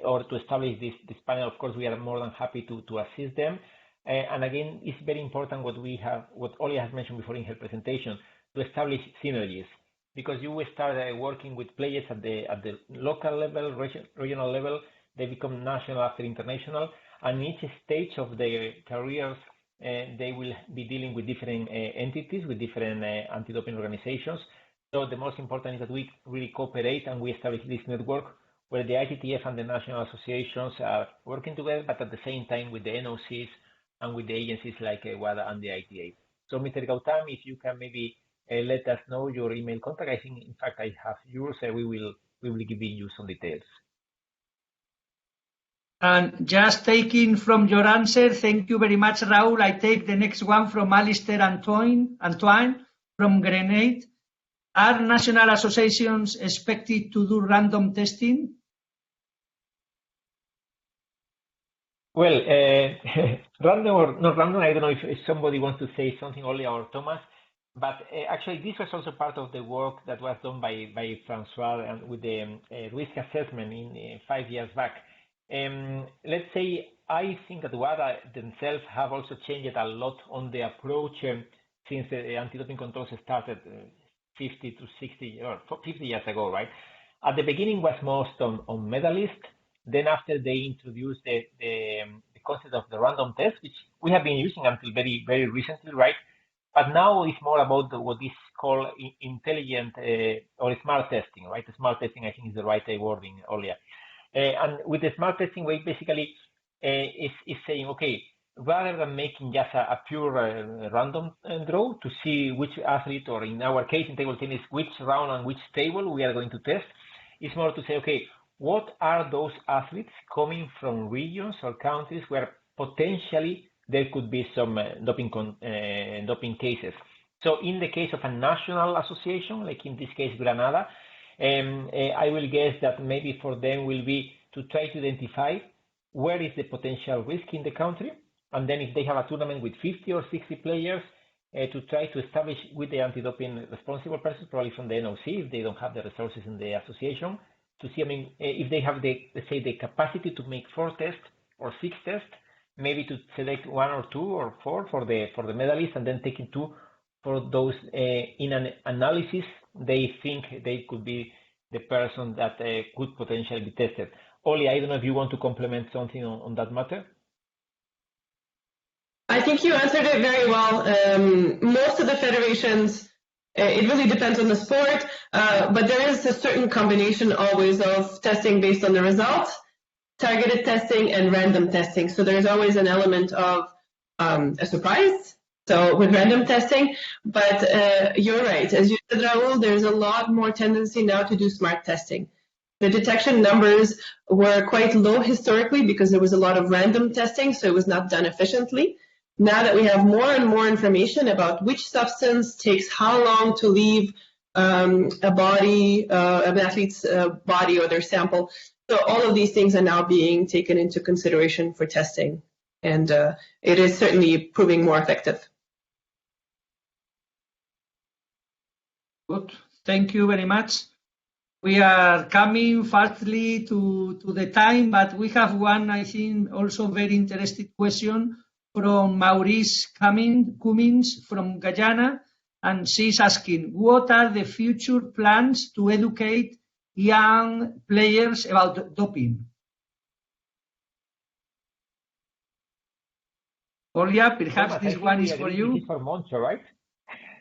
or to establish this panel, of course, we are more than happy to assist them. And again, it's very important what Olya has mentioned before in her presentation, to establish synergies, because you will start working with players at the local level, regional level, they become national after international, and each stage of their careers they will be dealing with different entities, with different anti-doping organizations. So the most important is that we really cooperate and we establish this network where the ITTF and the national associations are working together, but at the same time with the NOCs and with the agencies like WADA and the ITA. So Mr. Gautam, if you can maybe let us know your email contact. I think, in fact, I have yours. We will give you some details. And just taking from your answer, thank you very much, Raul. I take the next one from Alistair Antoine from Grenade. Are national associations expected to do random testing? Well, random or not random, I don't know if somebody wants to say something, Olya or Thomas, but actually this was also part of the work that was done by Francois and with the risk assessment in 5 years back. Let's say, I think that WADA themselves have also changed a lot on the approach since the anti-doping controls started 50 to 60 or 50 years ago, right? At the beginning was most on medalist. Then after they introduced the concept of the random test, which we have been using until very, very recently, right? But now it's more about what is called intelligent or smart testing, right? Smart testing, I think, is the right wording, Olya. And with the smart testing, we basically is saying, okay, rather than making just a pure random draw to see which athlete, or in our case in table tennis, which round and which table we are going to test, it's more to say, okay, what are those athletes coming from regions or countries where potentially there could be some doping cases? So in the case of a national association, like in this case Granada, I will guess that maybe for them will be to try to identify where is the potential risk in the country, and then if they have a tournament with 50 or 60 players, to try to establish with the anti-doping responsible person, probably from the NOC, if they don't have the resources in the association, to see, I mean, if they have the, let's say, the capacity to make 4 tests or 6 tests, maybe to select 1 or 2 or 4 for the medalists, and then taking 2 for those in an analysis they think they could be the person that could potentially be tested. Olya, I don't know if you want to complement something on that matter. I think you answered it very well. Most of the federations, it really depends on the sport, but there is a certain combination always of testing based on the results, targeted testing, and random testing. So there's always an element of a surprise, so with random testing. But you're right. As you said, Raul, there's a lot more tendency now to do smart testing. The detection numbers were quite low historically because there was a lot of random testing, so it was not done efficiently. Now that we have more and more information about which substance takes how long to leave an athlete's body or their sample, so all of these things are now being taken into consideration for testing, and it is certainly proving more effective. Good. Thank you very much. We are coming fastly to the time, but we have one, I think, also very interesting question from Maurice Cummins from Guyana, and she's asking, what are the future plans to educate young players about doping? Olya, perhaps this one is for you. This is for Moncho, right?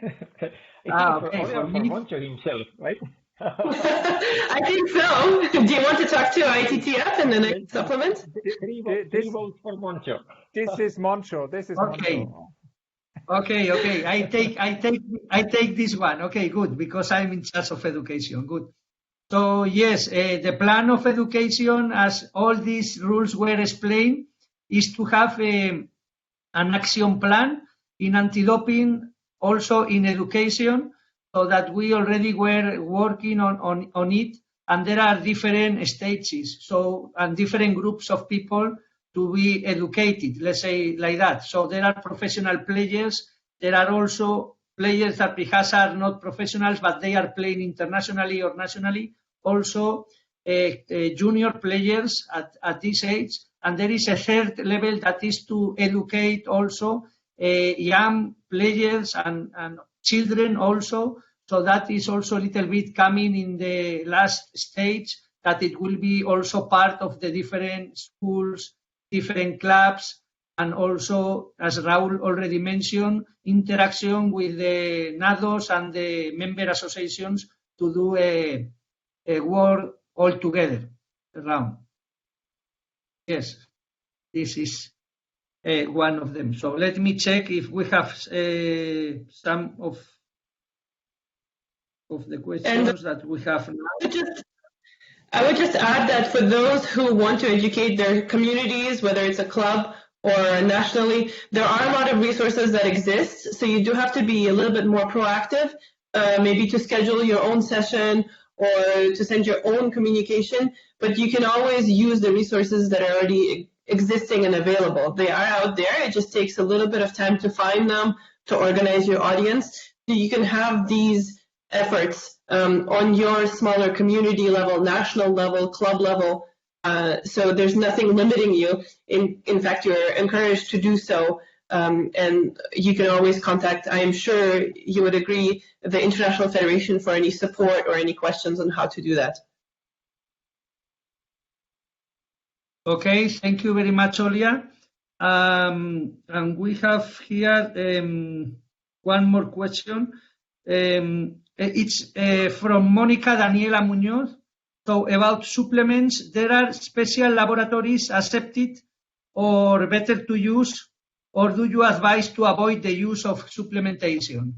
Okay, for Moncho himself, right? I think so. Do you want to talk to ITTF and then I supplement? Three votes for Moncho. This is Moncho. Okay. Moncho. Okay. I take this one. Okay, good, because I'm in charge of education. Good. So yes, the plan of education, as all these rules were explained, is to have an action plan in anti-doping, also in education, so that we already were working on it, and there are different stages, and different groups of people to be educated, let's say like that. So there are professional players, there are also players that perhaps are not professionals, but they are playing internationally or nationally, also junior players at this age, and there is a third level that is to educate also young players and children also. So that is also a little bit coming in the last stage, that it will be also part of the different schools, different clubs, and also, as Raul already mentioned, interaction with the NADOs and the member associations to do a work all together around. Yes, this is one of them. So let me check if we have some of the questions that we have now. I would just add that for those who want to educate their communities, whether it's a club or nationally, there are a lot of resources that exist. So you do have to be a little bit more proactive, maybe to schedule your own session or to send your own communication, but you can always use the resources that are already existing and available. They are out there. It just takes a little bit of time to find them, to organize your audience. So you can have these efforts on your smaller community level, national level, club level. So there's nothing limiting you. In fact, you're encouraged to do so. And you can always contact, I am sure you would agree, the International Federation for any support or any questions on how to do that. Okay, thank you very much, Olya. And we have here one more question. It's from Monica Daniela Muñoz. So about supplements, there are special laboratories accepted or better to use, or do you advise to avoid the use of supplementation?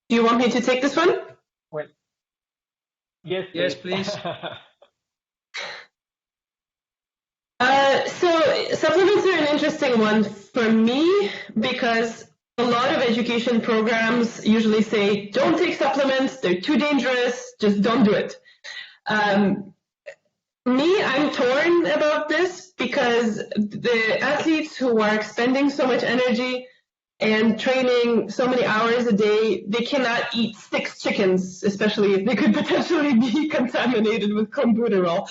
Do you want me to take this one? Well, yes, yes, please. So supplements are an interesting one for me because a lot of education programs usually say, don't take supplements, they're too dangerous, just don't do it. Me, I'm torn about this because the athletes who are expending so much energy and training so many hours a day, they cannot eat 6 chickens, especially if they could potentially be contaminated with clenbuterol.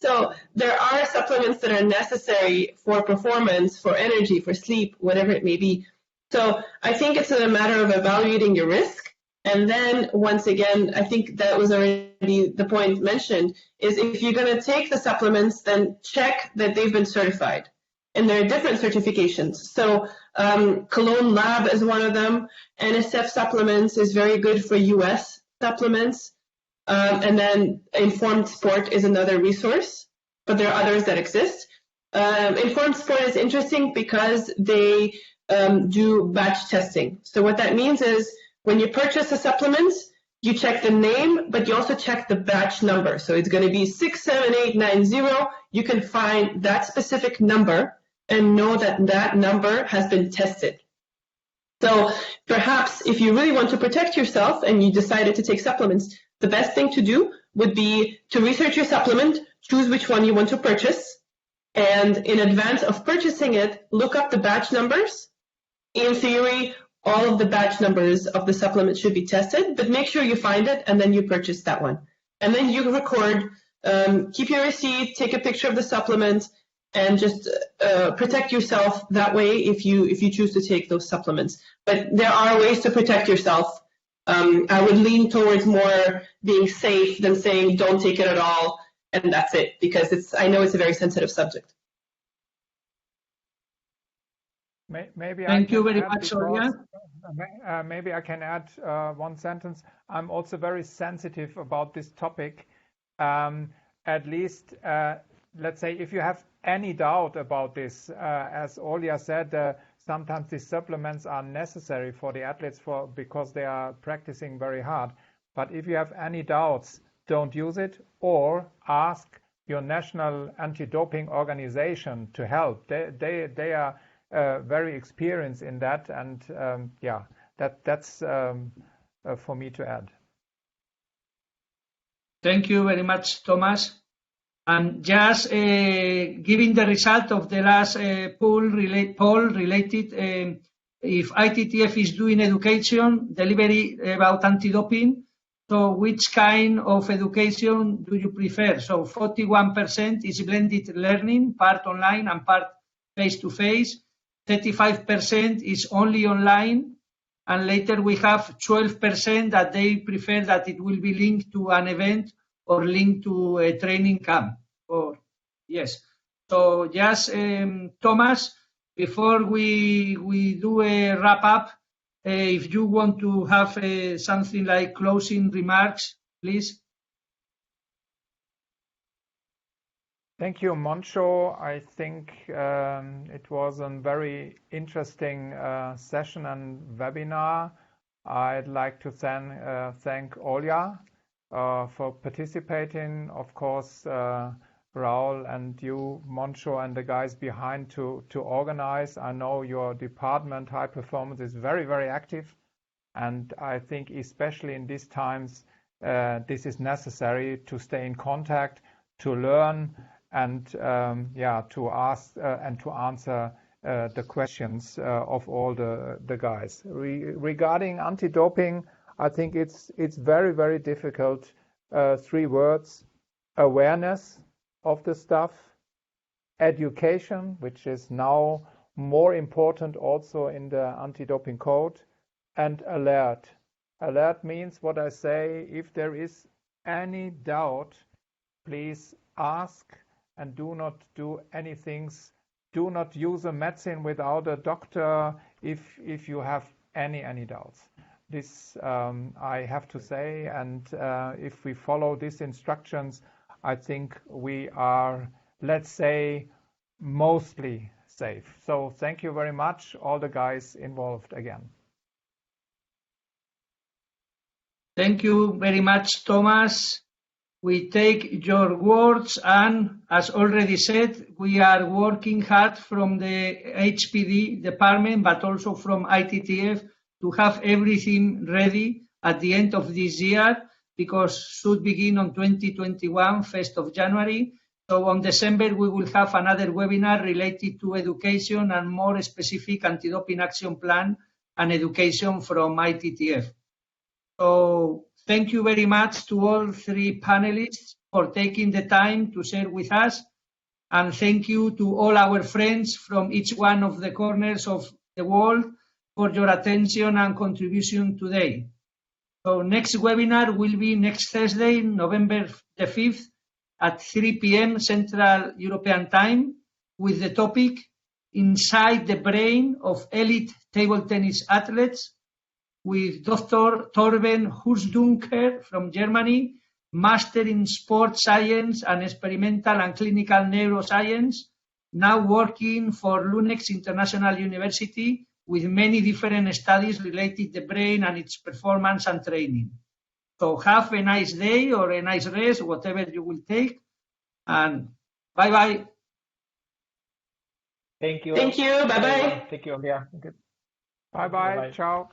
So there are supplements that are necessary for performance, for energy, for sleep, whatever it may be. So I think it's a matter of evaluating your risk. And then once again, I think that was already the point mentioned, is if you're going to take the supplements, then check that they've been certified. And there are different certifications. So Cologne Lab is one of them. NSF Supplements is very good for US supplements. And then Informed Sport is another resource, but there are others that exist. Informed Sport is interesting because they do batch testing. So what that means is when you purchase a supplement, you check the name, but you also check the batch number. So it's going to be 67890. You can find that specific number and know that that number has been tested. So perhaps if you really want to protect yourself and you decided to take supplements, the best thing to do would be to research your supplement, choose which one you want to purchase, and in advance of purchasing it, look up the batch numbers. In theory, all of the batch numbers of the supplement should be tested, but make sure you find it and then you purchase that one. And then you record, keep your receipt, take a picture of the supplement, and just protect yourself that way if you choose to take those supplements. But there are ways to protect yourself. I would lean towards more being safe than saying don't take it at all and that's it, because I know it's a very sensitive subject. Maybe Thank you very much, Olya. Maybe I can add one sentence. I'm also very sensitive about this topic. At least, let's say, if you have any doubt about this, as Olya said, sometimes these supplements are necessary for the athletes because they are practicing very hard. But if you have any doubts, don't use it, or ask your national anti-doping organization to help. They are very experienced in that, and yeah, that's for me to add. Thank you very much, Thomas. And just giving the result of the last poll related, if ITTF is doing education delivery about anti-doping, so which kind of education do you prefer? So 41% is blended learning, part online and part face-to-face. 35% is only online, and later we have 12% that they prefer that it will be linked to an event or linked to a training camp. Or yes, So just, Thomas, before we do a wrap up, if you want to have something like closing remarks, please. Thank you, Moncho. I think it was a very interesting session and webinar. I'd like to thank Olya for participating. Of course, Raul and you, Moncho, and the guys behind to organize. I know your department, High Performance, is very, very active. And I think especially in these times, this is necessary to stay in contact, to learn, and to ask and to answer the questions of all the guys. Regarding anti-doping, I think it's very, very difficult. 3 words: awareness of the stuff, education, which is now more important also in the anti-doping code, and alert. Alert means what I say: if there is any doubt, please ask and do not do anything. Do not use a medicine without a doctor if you have any doubts. This I have to say, and if we follow these instructions, I think we are, let's say, mostly safe. So thank you very much, all the guys involved again. Thank you very much, Thomas. We take your words, and as already said, we are working hard from the HPD department, but also from ITTF, to have everything ready at the end of this year, because should begin on 2021, 1st of January. So on December, we will have another webinar related to education and more specific anti-doping action plan and education from ITTF. So thank you very much to all 3 panelists for taking the time to share with us. And thank you to all our friends from each one of the corners of the world for your attention and contribution today. So next webinar will be next Thursday, November the 5th at 3 p.m. Central European Time, with the topic Inside the Brain of Elite Table Tennis Athletes, with Dr. Torben Husdunker from Germany, Master in Sport Science and Experimental and Clinical Neuroscience, now working for Lunex International University with many different studies related to the brain and its performance and training. So have a nice day or a nice rest, whatever you will take, and bye-bye. Thank you. Thank you. Bye-bye. Thank you, Olya. Bye-bye. Ciao.